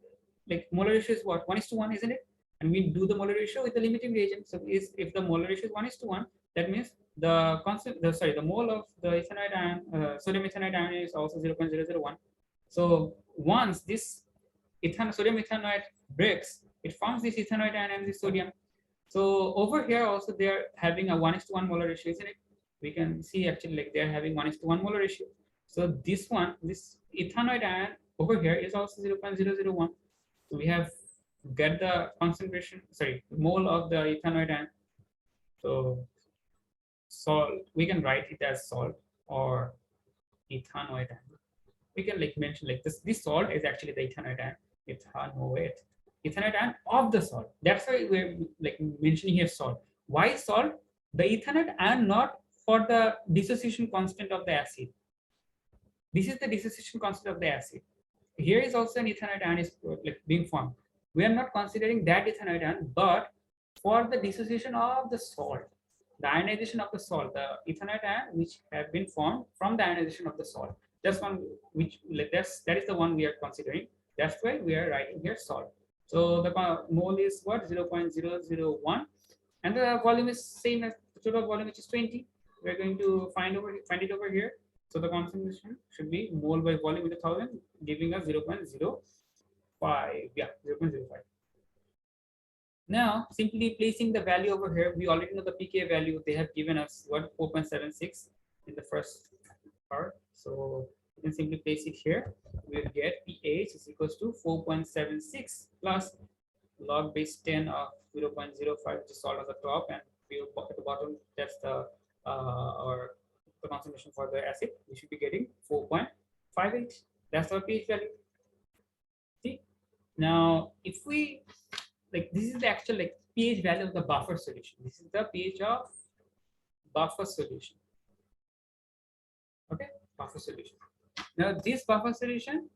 S1: like molar ratio is what? 1:1, isn't it? And we do the molar ratio with the limiting reagent. So if the molar ratio is 1:1, that means the constant, the mole of the ethanoid ion, sodium ethanoid ion is also 0.001. So once this sodium ethanoid breaks, it forms this ethanoid ion and this sodium. So over here also they are having a 1:1 molar ratio, isn't it? We can see actually like they are having 1:1 molar ratio. So this one, this ethanoid ion over here is also 0.001. So we have get the concentration, sorry, mole of the ethanoate ion. So salt, we can write it as salt or ethanoate ion. We can like mention like this salt is actually the ethanoate ion, ethanoate ion of the salt. That's why we're like mentioning here salt. Why salt? The ethanoate ion not for the dissociation constant of the acid. This is the dissociation constant of the acid. Here is also an ethanoate ion is like being formed. We are not considering that ethanoate ion, but for the dissociation of the salt, the ionization of the salt, the ethanoate ion which have been formed from the ionization of the salt. That's one which like that is the one we are considering. That's why we are writing here salt. So the mole is what 0.001, and the volume is same as the total volume, which is 20. We're going to find it over here. So the concentration should be mole by volume with 1000, giving us 0.05. Yeah, 0.05. Now, simply placing the value over here, we already know the pKa value. They have given us what 4.76 in the first part. So you can simply place it here. We'll get pH is equals to 4.76 plus log base 10 of 0.05, which is salt at the top, and at the bottom, that's the or the concentration for the acid. We should be getting 4.58. That's our pH value. See, now if we like, this is the actual like pH value of the buffer solution. This is the pH of buffer solution. Okay, buffer solution. Now this buffer solution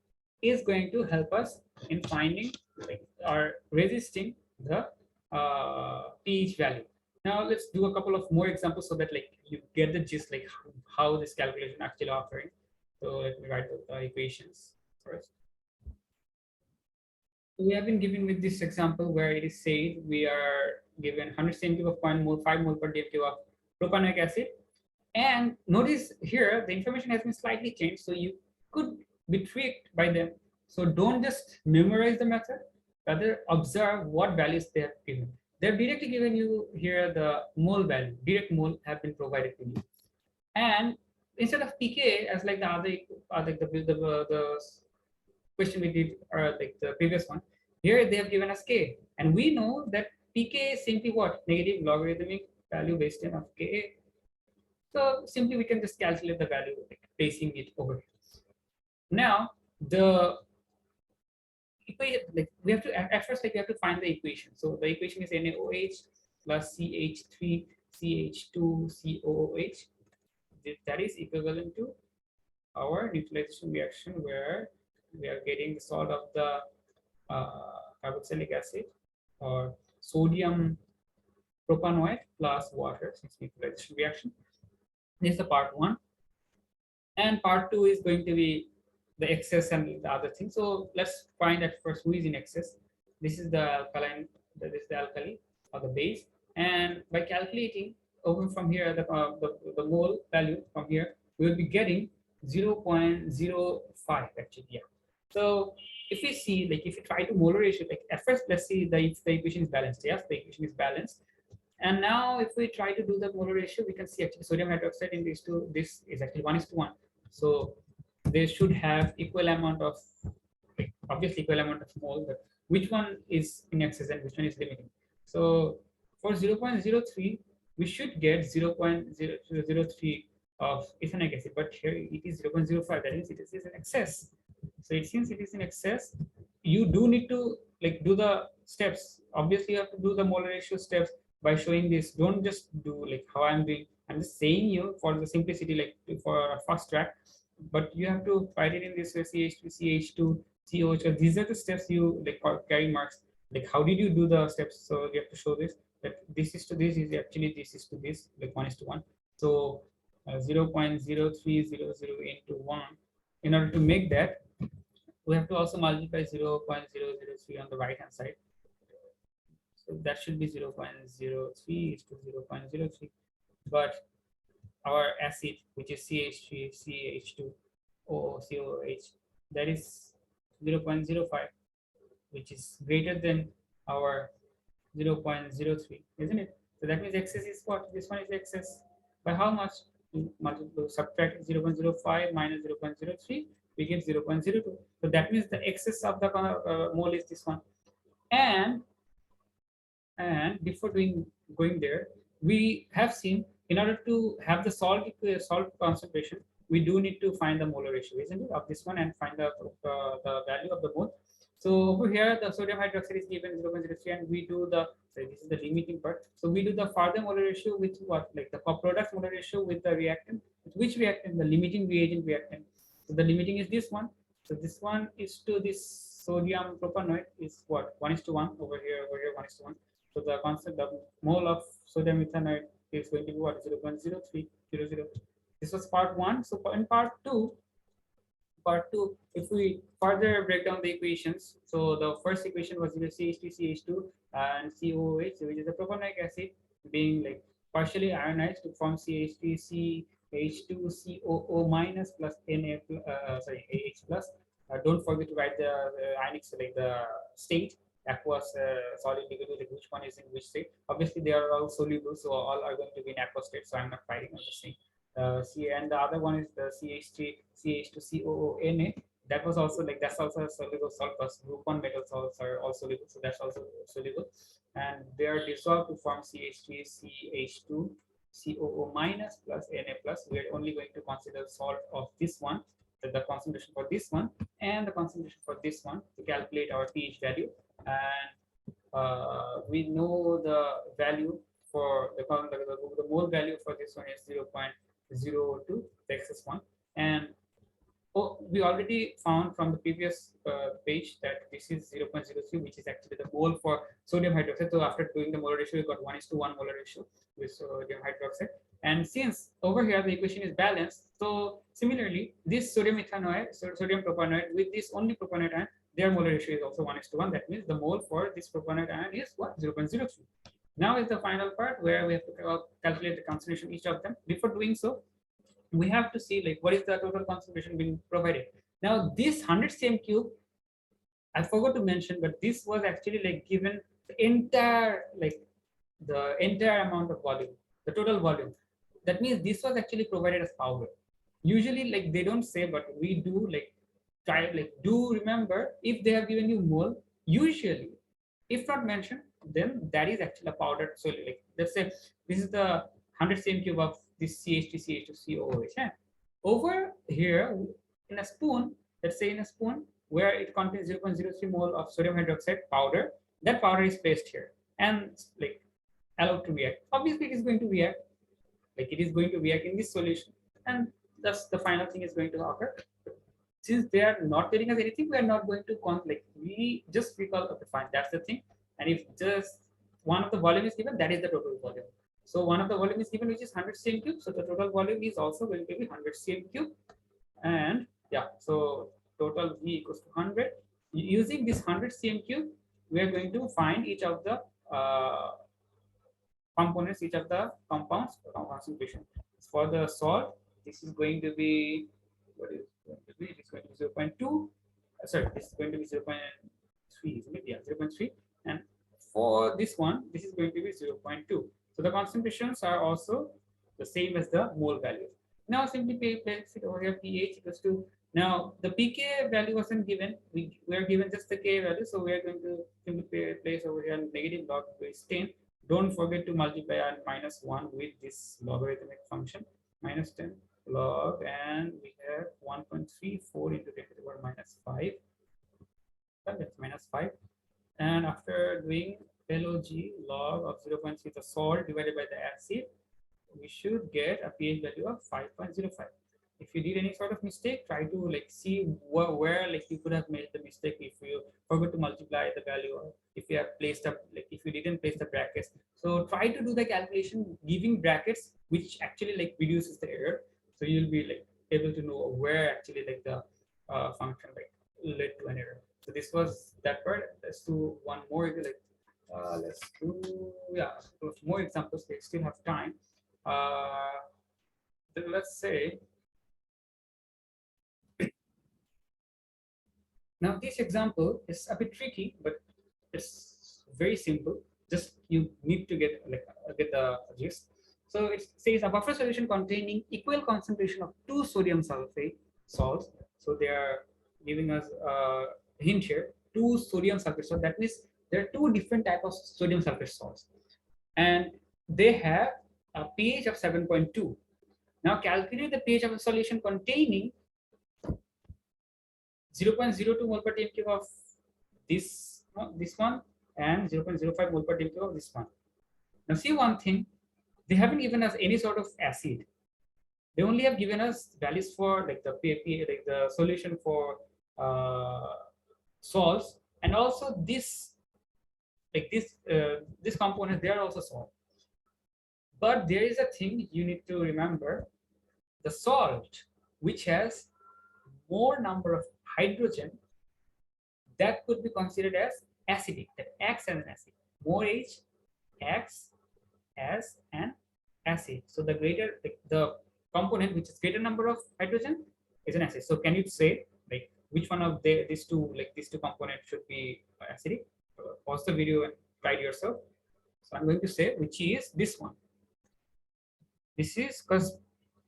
S1: is going to help us in finding like, or resisting the pH value. Now let's do a couple of more examples so that like you get the gist like how this calculation actually occurring. So let me write the equations first. We have been given with this example where it is said we are given 100 cm of 0.5 mole per dm of propanoic acid. And notice here the information has been slightly changed, so you could be tricked by them. So don't just memorize the method, rather observe what values they have given. They've directly given you here the mole value, direct mole have been provided to you. And instead of pK, as like the other the question we did, or like the previous one, here they have given us K. And we know that pK is simply what? Negative logarithmic value based on of Ka. So simply we can just calculate the value, like placing it over here. Now the equation, like we have to at first like we have to find the equation. So the equation is NaOH plus CH3 CH2 COOH. That is equivalent to our neutralization reaction where we are getting the salt of the carboxylic acid or sodium propanoate plus water, since neutralization reaction. This is the part one. And part two is going to be the excess and the other thing. So let's find at first who is in excess. This is the alkaline, this is the alkali or the base. And by calculating over from here, the mole value from here, we will be getting 0.05 actually. Yeah. So if we see, like if you try to molar ratio, like at first, let's see if the equation is balanced. Yes, the equation is balanced. And now if we try to do the molar ratio, we can see actually sodium hydroxide in these two, this is actually 1:1. So they should have equal amount of, like, obviously equal amount of mole, but which one is in excess and which one is limiting. So for 0.03, we should get 0.003 of ethanoic acid, but here it is 0.05, that means it is in excess. So it seems it is in excess. You do need to like do the steps. Obviously, you have to do the molar ratio steps by showing this. Don't just do like how I'm doing. I'm just saying you for the simplicity, like for a fast track, but you have to write it in this way: CH2, CH2, COH. These are the steps you like carry marks. Like how did you do the steps? So you have to show this, that this is to this is actually this is to this, like 1:1. So 0.0300 into 1. In order to make that, we have to also multiply 0.003 on the right hand side. So that should be 0.03 is to 0.03. But our acid, which is CH3, CH2, COOH, that is 0.05, which is greater than our 0.03, isn't it? So that means excess is what? This one is excess. By how much? Subtract 0.05 minus 0.03. we get 0.02. So that means the excess of the mole is this one. And before going there, we have seen in order to have the salt concentration, we do need to find the molar ratio, isn't it, of this one and find the value of the mole. So over here, the sodium hydroxide is given 0.03, and we do the, so this is the limiting part. So we do the further molar ratio with what, like the product molar ratio with the reactant. Which reactant? The limiting reagent reactant. So the limiting is this one. So this one is to this sodium propanoate is what, 1:1 over here 1:1. So the constant, the mole of sodium ethanoate is going to be what, 0.0300. This was part one. So in part two, if we further break down the equations, so the first equation was CH3CH2 and COOH, which is the propanoic acid being like partially ionized to form CH3CH2COO minus plus Na AH plus. Don't forget to write the ionic, so like the state, aqueous, solid, liquid, like which one is in which state. Obviously they are all soluble, so all are going to be in aqueous state, so I'm not fighting on the same. And the other one is the CH3 CH2COONA. That was also like, that's also a soluble salt, plus group 1 metals also are all soluble, so that's also soluble, and they are dissolved to form CH3CH2COO minus plus Na plus. We are only going to consider salt of this one, the concentration for this one and the concentration for this one to calculate our pH value. And we know the value for the mole value for this one is 0.02, the excess one. And we already found from the previous page that this is 0.03, which is actually the mole for sodium hydroxide. So after doing the molar ratio, we got 1:1 molar ratio with sodium hydroxide. And since over here the equation is balanced, so similarly this sodium ethanoate, sodium propanoate with this only propanoate ion, their molar ratio is also 1:1. That means the mole for this propanoate ion is what, 0.03. Now is the final part where we have to calculate the concentration of each of them. Before doing so, we have to see like what is the total concentration being provided. Now this 100 cm cube, I forgot to mention, but this was actually like given the entire amount of volume, the total volume. That means this was actually provided as powder. Usually like they don't say, but we do like try, like do remember, if they have given you mole, usually if not mentioned, then that is actually a powdered. So like let's say this is the 100 cm cube of this CH3CH2COOH. Yeah? Over here in a spoon, let's say in a spoon where it contains 0.03 mole of sodium hydroxide powder, that powder is placed here and like allowed to react. Obviously it is going to react, like it is going to react in this solution, and thus the final thing is going to occur. Since they are not telling us anything, we are not going to like we just recall, okay fine, that's the thing. And if just one of the volume is given, that is the total volume. So one of the volume is given, which is 100 cm cube. So the total volume is also going to be 100 cm cube. And yeah, so total V equals to 100. Using this 100 cm cube, we are going to find each of the components, each of the compounds concentration. For the salt, this is going to be, what is going to be? It is going to be 0.2. Sorry, this is going to be 0.3, isn't it? Yeah, 0.3. And for this one, this is going to be 0.2. So the concentrations are also the same as the mole value. Now simply place it over here, pH equals to, now the pK value wasn't given, we are given just the K value, so we are going to simply place over here negative log base 10. Don't forget to multiply on -1 with this logarithmic function, -10 log, and we have 1.34 into 10 to the power -5. That's -5. And after doing log log of 0.3, the salt divided by the acid, we should get a pH value of 5.05. If you did any sort of mistake, try to like see where like you could have made the mistake if you forgot to multiply the value, or if you have placed up, like if you didn't place the brackets. So try to do the calculation giving brackets, which actually like reduces the error. So you'll be like able to know where actually like the function like led to an error. So this was that part. Let's do one more. Like let's do more examples. We still have time. Then let's say. Now this example is a bit tricky, but it's very simple. Just you need to get the gist. So it says a buffer solution containing equal concentration of 2 sodium sulfate salts. So they are giving us a hint here, 2 sodium sulfate salts. That means there are 2 different types of sodium sulfate salts, and they have a pH of 7.2. Now calculate the pH of a solution containing 0.02 mole per TM cube of this one and 0.05 mole per TM cube of this one. Now see one thing, they haven't given us any sort of acid. They only have given us values for like the like the solution for salts, and also this like this component they are also salt. But there is a thing you need to remember: the salt which has more number of hydrogen, that could be considered as acidic, that acts as an acid. More H acts as an acid. So the greater the component which is greater number of hydrogen is an acid. So can you say like which one of these two components should be acidic? Pause the video and try it yourself. So I'm going to say which is this one. This is because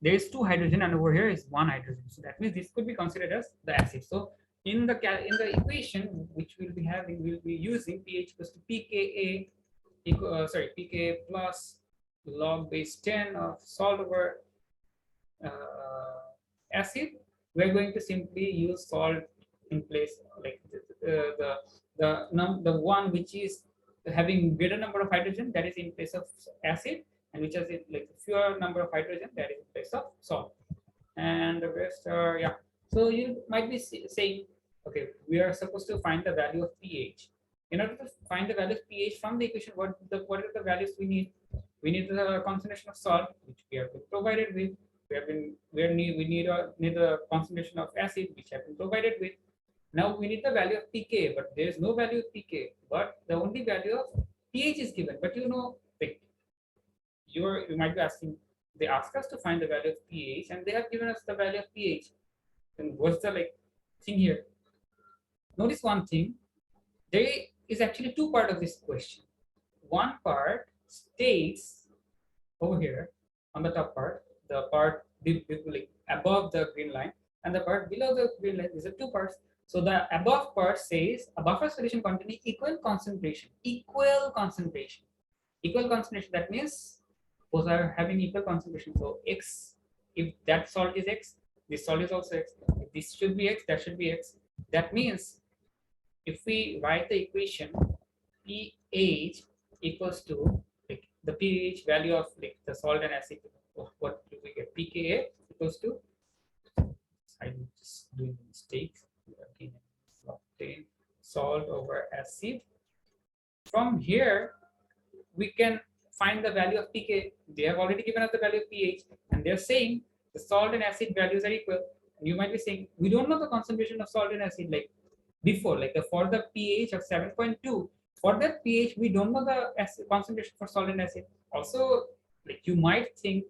S1: there is 2 hydrogen and over here is 1 hydrogen. So that means this could be considered as the acid. So in the equation which we'll be having, we'll be using pH equals to pKa pKa plus log base 10 of salt over acid. We're going to simply use salt in place, like the one which is having greater number of hydrogen, that is in place of acid, and which has like fewer number of hydrogen, that is in place of salt. And the rest are, yeah. So you might be saying, okay, we are supposed to find the value of pH. In order to find the value of pH from the equation, what are the values we need? We need the concentration of salt, which we have been provided with. We need the concentration of acid, which have been provided with. Now we need the value of pK, but there is no value of pK. But the only value of pH is given. But you know, like, you might be asking, they ask us to find the value of pH, and they have given us the value of pH. Then what's the thing here? Notice one thing. There is actually 2 parts of this question. One part states over here on the top part, the part above the green line, and the part below the green line. These are 2 parts. So the above part says a buffer solution containing equal concentration. Equal concentration. Equal concentration. That means both are having equal concentration. So X, if that salt is X, this salt is also X. If this should be X, that should be X. That means if we write the equation pH equals to the pH value of the salt and acid, what do we get? pKa equals to, I'm just doing a mistake. Again, salt over acid. From here, we can find the value of pK. They have already given us the value of pH, and they're saying the salt and acid values are equal. And you might be saying, we don't know the concentration of salt and acid before, for the pH of 7.2. For that pH, we don't know the concentration for salt and acid. Also, you might think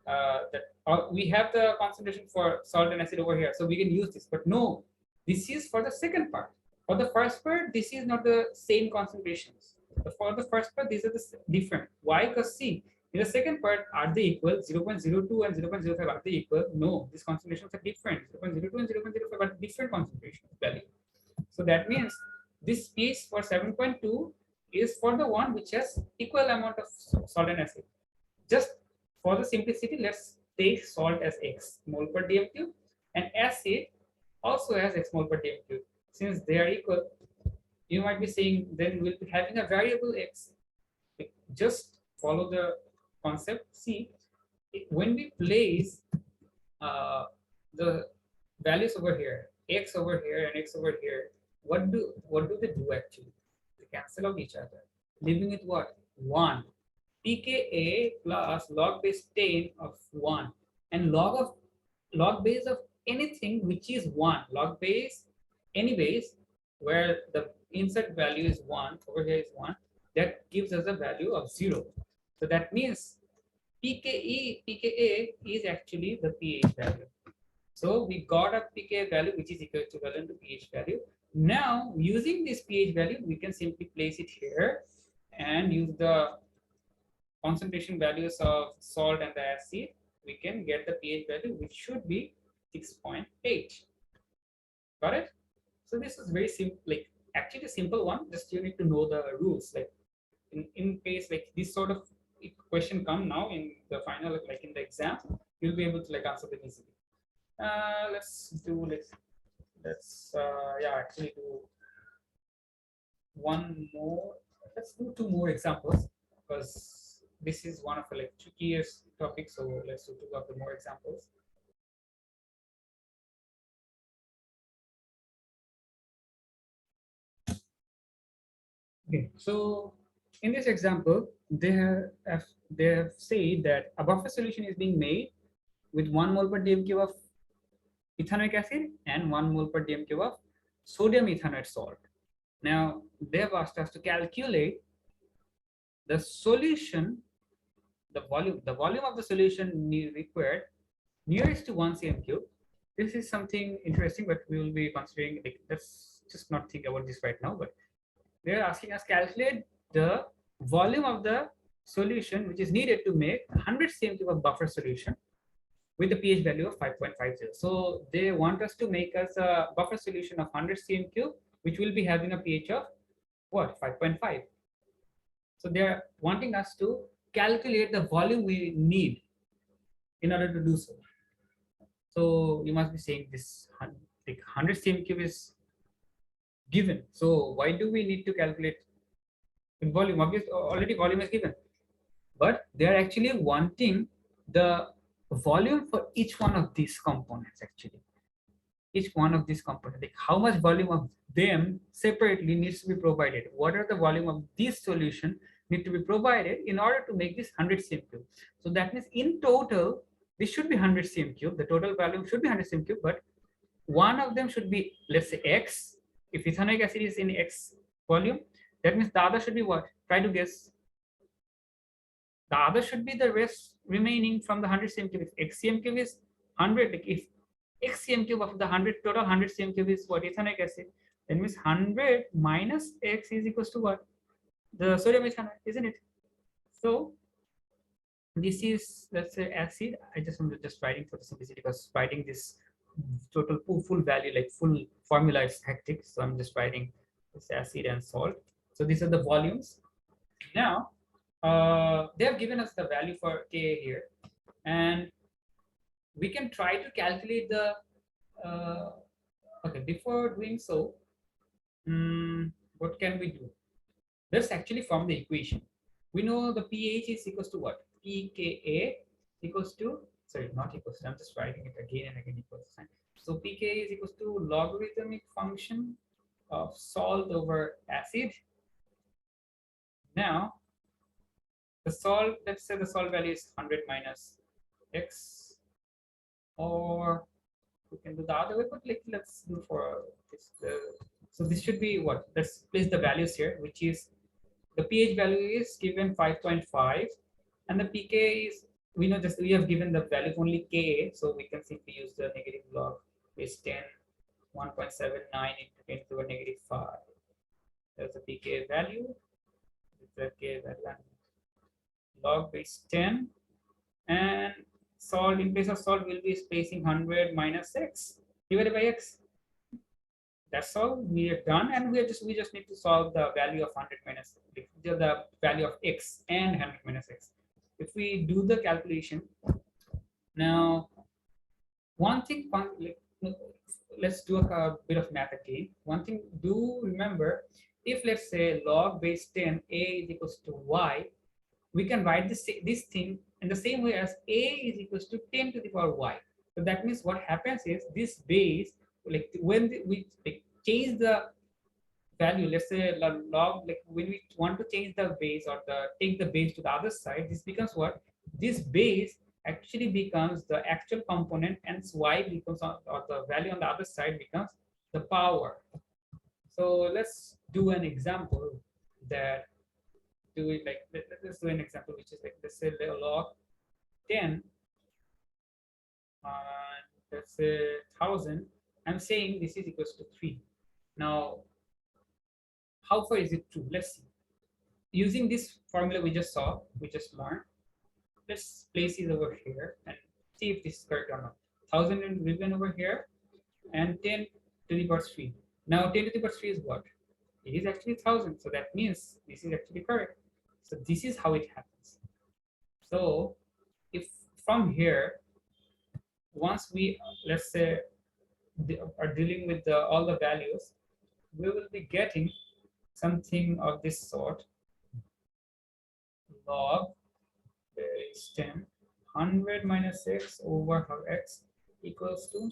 S1: that we have the concentration for salt and acid over here, so we can use this. But no, this is for the second part. For the first part, this is not the same concentrations. For the first part, these are the different. Why? Because see, in the second part, are they equal? 0.02 and 0.05, are they equal? No, these concentrations are different. 0.02 and 0.05 are different concentration value. So that means this piece for 7.2 is for the one which has equal amount of salt and acid. Just for the simplicity, let's take salt as X mole per dm cube and acid also as X mole per dm cube. Since they are equal, you might be saying then we'll be having a variable X. Just follow the concept. See, when we place the values over here, X over here and X over here, what do they do actually? They cancel out each other, leaving with what? 1. pKa plus log base 10 of 1, and log base of anything which is 1, log base any base where the insert value is 1, over here is 1, that gives us a value of 0. So that means pKa is actually the pH value. So we got a pKa value which is equivalent to pH value. Now using this pH value, we can simply place it here and use the concentration values of salt and the acid. We can get the pH value, which should be 6.8. Got it? So this is very simple, like actually a simple one. Just you need to know the rules. Like in case like this sort of question come now in the final, like in the exam, you'll be able to like answer them easily. Let's do yeah, actually do one more. Let's do two more examples because this is one of the like trickiest topics. So let's do two of the more examples. Okay, so in this example, they have said that a buffer solution is being made with 1 mole per dm cube of ethanoic acid and 1 mole per dm cube of sodium ethanoate salt. Now they have asked us to calculate the solution, the volume of the solution required nearest to 1 cm cube. This is something interesting, but we will be considering. Like, let's just not think about this right now. But they are asking us calculate the volume of the solution which is needed to make 100 cm cube of buffer solution with a pH value of 5.50. So they want us to make us a buffer solution of 100 cm cube, which will be having a pH of what, 5.5. So they are wanting us to calculate the volume we need in order to do so. So you must be saying this like 100 cm cube is given. So why do we need to calculate in volume? Obviously, already volume is given, but they are actually wanting the volume for each one of these components. Actually, each one of these components, like how much volume of them separately needs to be provided. What are the volume of this solution need to be provided in order to make this 100 cm cube? So that means in total, this should be 100 cm cube. The total volume should be 100 cm cube, but one of them should be, let's say, X. If ethanoic acid is in X volume, that means the other should be what? Try to guess. The other should be the rest remaining from the 100 cm cube. If X cm cube is 100, like if X cm cube of the 100 total 100 cm cube is what? Ethanoic acid. That means 100 minus X is equals to what? The sodium ethanoate, isn't it? So this is, let's say, acid. I just want to just writing for the simplicity because writing this total full value, like full formula, is hectic. So I'm just writing this acid and salt. So these are the volumes. Now they have given us the value for Ka here, and we can try to calculate the okay, before doing so, what can we do? Let's actually form the equation. We know the pH is equals to what? pKa equals to, sorry, not equals to, I'm just writing it again and again, equals to sign. So pKa is equals to logarithmic function of salt over acid. Now the salt, let's say the salt value is 100 minus X, or we can do the other way, but like let's do for this. So this should be what? Let's place the values here, which is the pH value is given 5.5, and the pK is, we know just we have given the value only Ka, so we can simply use the negative log base 10, 1.79 into 10 to the negative 5. That's the pK value. The K value. Log base 10, and salt, in place of salt, will be spacing 100 minus X divided by X. That's all we have done, and we just need to solve the value of 100 minus the value of X and 100 minus X. If we do the calculation now, one thing, let's do a bit of math again. One thing, do remember, if let's say log base 10 A is equals to Y, we can write this thing in the same way as A is equals to 10 to the power Y. So that means what happens is this base, like when we like, change the value, let's say log, like when we want to change the base or take the base to the other side, this becomes what? This base actually becomes the actual component, and Y becomes, or the value on the other side becomes the power. So let's do an example that do it like, let's do an example which is like, let's say log 10 let's say 1000. I'm saying this is equals to 3. Now how far is it true? Let's see. Using this formula we just saw, we just learned, let's place it over here and see if this is correct or not. 1000 is written over here, and 10 to the power 3. Now 10 to the power 3 is what? It is actually 1000. So that means this is actually correct. So this is how it happens. So if from here, once we, let's say, are dealing with all the values, we will be getting something of this sort. Log is 10, 100 minus x over x equals to,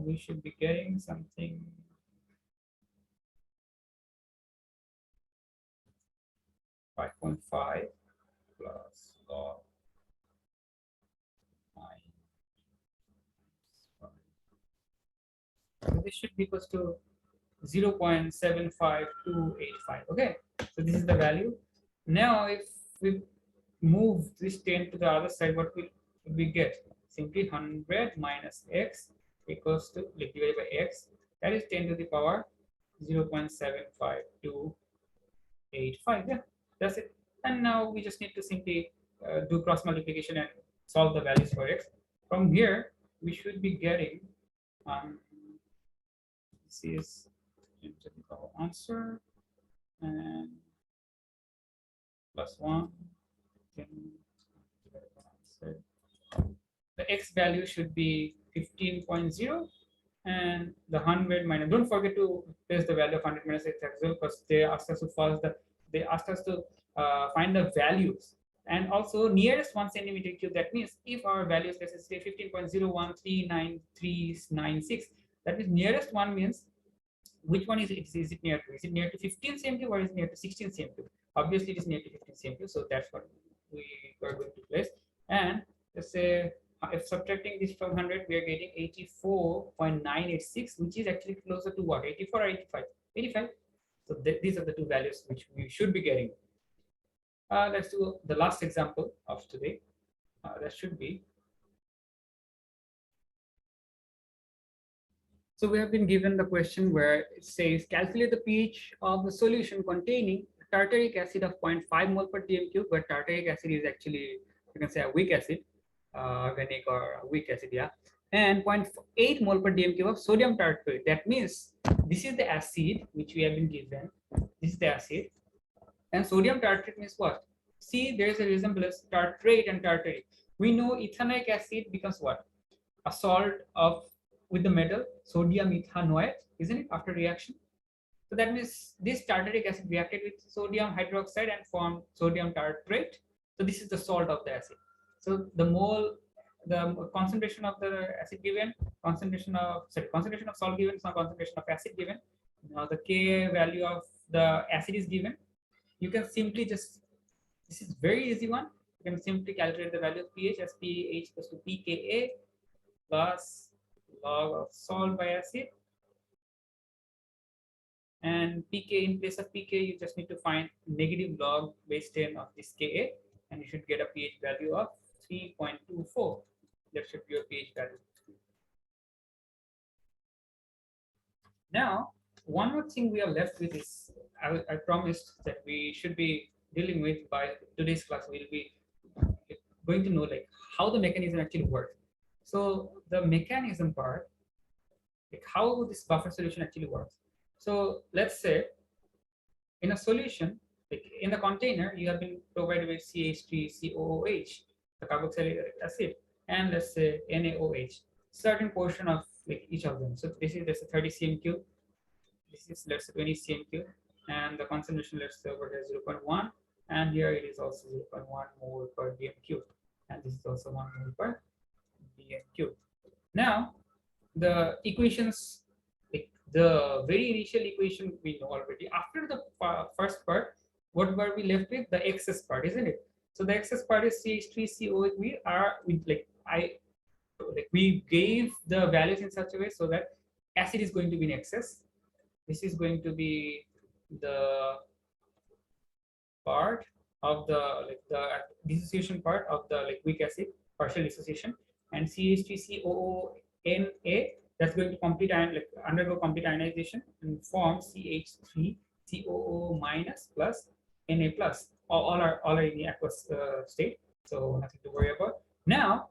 S1: we should be getting something 5.5 plus log 9. So this should be equals to 0.75285. Okay, so this is the value. Now if we move this 10 to the other side, what will we get? Simply 100 minus x equals to, like, divided by x, that is 10 to the power 0.75285. Yeah, that's it. And now we just need to simply do cross multiplication and solve the values for x. From here, we should be getting, this is into the power answer, and plus 1, 10, the x value should be 15.0, and the 100 minus, don't forget to place the value of 100 minus x as well, because they asked us to find the values, and also nearest 1 centimeter cube. That means if our values, let's say 15.0139396, that means nearest one means which one is it? Is it near to? Is it near to 15 cm cube or is it near to 16 cm cube? Obviously, it is near to 15 cm cube, so that's what we are going to place. And let's say if subtracting this from 100, we are getting 84.986, which is actually closer to what? 84 or 85? 85. So these are the two values which we should be getting. Let's do the last example of today. That should be. So we have been given the question where it says calculate the pH of the solution containing tartaric acid of 0.5 mole per dm cube, but tartaric acid is actually, you can say, a weak acid, organic or a weak acid, yeah, and 0.8 mole per dm cube of sodium tartrate. That means this is the acid which we have been given. This is the acid, and sodium tartrate means what? See, there is a resemblance, tartrate and tartaric. We know ethanoic acid becomes what? A salt of with the metal sodium ethanoate, isn't it, after reaction? So that means this tartaric acid reacted with sodium hydroxide and formed sodium tartrate. So this is the salt of the acid. So the concentration of the acid given, concentration of salt given, some concentration of acid given. Now the Ka value of the acid is given. You can simply just, this is very easy one. You can simply calculate the value of pH as pH equals to pKa plus log of salt by acid, and pK, in place of pK you just need to find negative log base 10 of this Ka, and you should get a pH value of 3.24. That should be your pH value. Now one more thing we are left with is, I promised that we should be dealing with by today's class. We'll be going to know like how the mechanism actually works. So the mechanism part, like how this buffer solution actually works. So let's say in a solution, like in the container, you have been provided with CH3COOH, the carboxylic acid, and let's say NaOH, certain portion of like each of them. So this is, let's say, 30 cm cube. This is, let's say, 20 cm cube, and the concentration, let's say, over here 0.1, and here it is also 0.1 mole per dm cube, and this is also 1 mole per dm cube. Now the equations, like the very initial equation we know already. After the first part, what were we left with? The excess part, isn't it? So the excess part is CH3COH. We gave the values in such a way so that acid is going to be in excess. This is going to be the part of the dissociation part of the weak acid, partial dissociation, and CH3COONA, that's going to undergo complete ionization and form CH3COO minus plus Na plus. All are in the aqueous state, so nothing to worry about. Now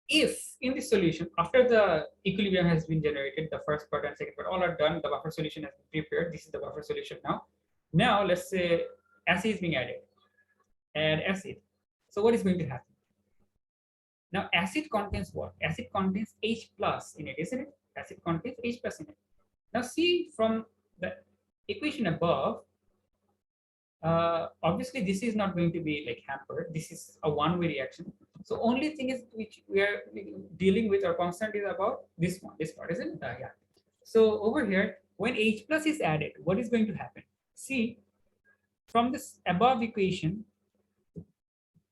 S1: if in this solution, after the equilibrium has been generated, the first part and second part all are done, the buffer solution has been prepared. This is the buffer solution now. Now let's say acid is being added. Add acid. So what is going to happen? Now acid contains what? Acid contains H plus in it, isn't it? Acid contains H plus in it. Now see from the equation above, obviously this is not going to be like hampered. This is a one-way reaction. So only thing is which we are dealing with or constant is about this one, this part, isn't it? Yeah. So over here, when H plus is added, what is going to happen? See, from this above equation,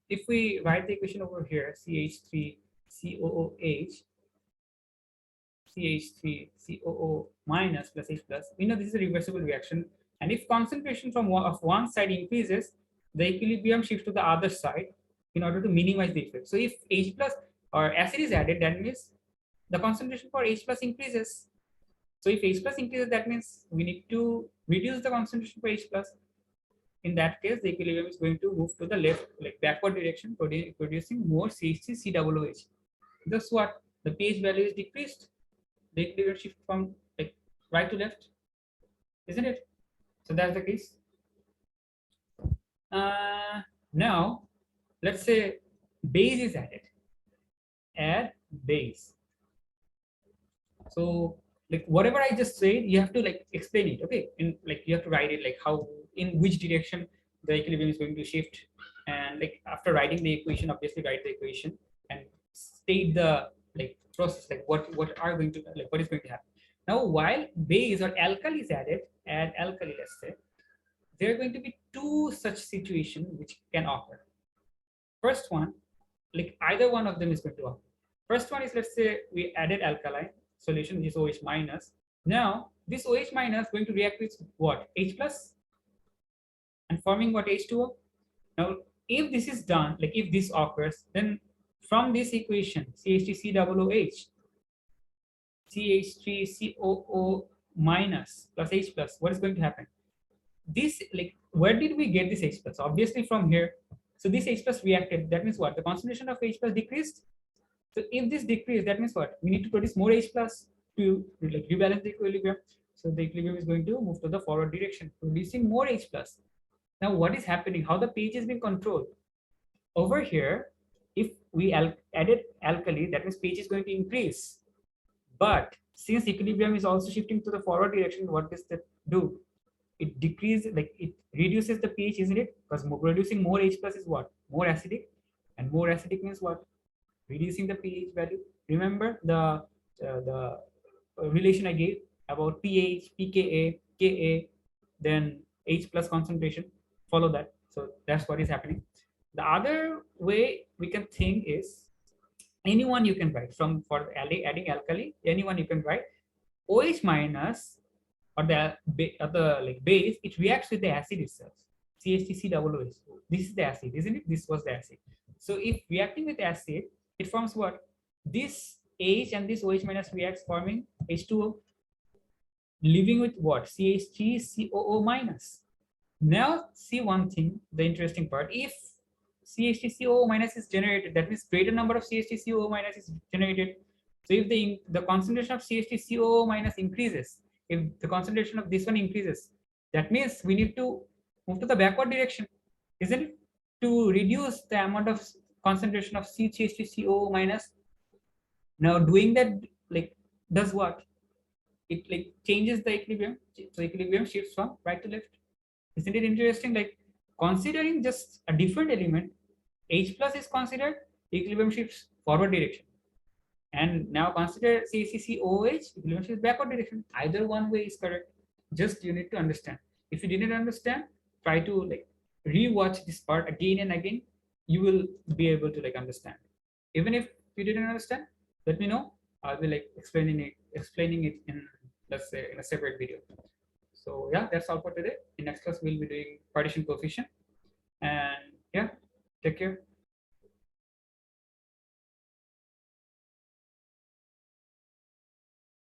S1: if we write the equation over here, CH3COOH, CH3COO minus plus H plus, we know this is a reversible reaction. And if concentration from one side increases, the equilibrium shifts to the other side in order to minimize the effect. So if H plus or acid is added, that means the concentration for H plus increases. So if H plus increases, that means we need to reduce the concentration for H plus. In that case, the equilibrium is going to move to the left, like backward direction, producing more CH3COOH. Thus what? The pH value is decreased. The equilibrium shift from like right to left, isn't it? So that's the case. Now, let's say base is added. Add base. So like whatever I just said, you have to like explain it, okay? In like you have to write it like how, in which direction the equilibrium is going to shift, and like after writing the equation, obviously write the equation and state the like process, like what are going to like what is going to happen. Now while base or alkali is added, add alkali, let's say, there are going to be two such situations which can occur. First one, like either one of them is going to occur. First one is, let's say we added alkaline solution, which is OH minus. Now this OH minus going to react with what? H plus, and forming what? H2O. Now if this is done, like if this occurs, then from this equation CH3COOH, CH3COO minus plus H plus, what is going to happen? This, like, where did we get this H plus? Obviously from here. So this H plus reacted. That means what? The concentration of H plus decreased. So if this decreased, that means what? We need to produce more H plus to like rebalance the equilibrium. So the equilibrium is going to move to the forward direction, producing more H plus. Now what is happening? How the pH is being controlled? Over here, if we added alkali, that means pH is going to increase. But since equilibrium is also shifting to the forward direction, what does that do? It decreases, like it reduces the pH, isn't it? Because producing more H plus is what? More acidic, and more acidic means what? Reducing the pH value. Remember the relation I gave about pH, pKa, Ka, then H plus concentration. Follow that. So that's what is happening. The other way we can think is anyone you can write from for adding alkali. Anyone you can write OH minus or the like base. It reacts with the acid itself. CH3COOH. This is the acid, isn't it? This was the acid. So if reacting with acid, it forms what? This H and this OH minus reacts, forming H2O, leaving with what? CH3COO minus. Now see one thing, the interesting part. If CH3COO minus is generated, that means greater number of CH3COO minus is generated. So if the concentration of CH3COO minus increases, if the concentration of this one increases, that means we need to move to the backward direction, isn't it? To reduce the amount of concentration of CH3COO minus. Now doing that like does what? It like changes the equilibrium. So equilibrium shifts from right to left. Isn't it interesting? Like considering just a different element, H plus is considered, equilibrium shifts forward direction. And now consider CCCOH, equilibrium shifts backward direction. Either one way is correct. Just you need to understand. If you didn't understand, try to like rewatch this part again and again. You will be able to like understand. Even if you didn't understand, let me know. I'll be like explaining it in, let's say, in a separate video. So yeah, that's all for today. In next class, we'll be doing partition coefficient. And yeah, take care.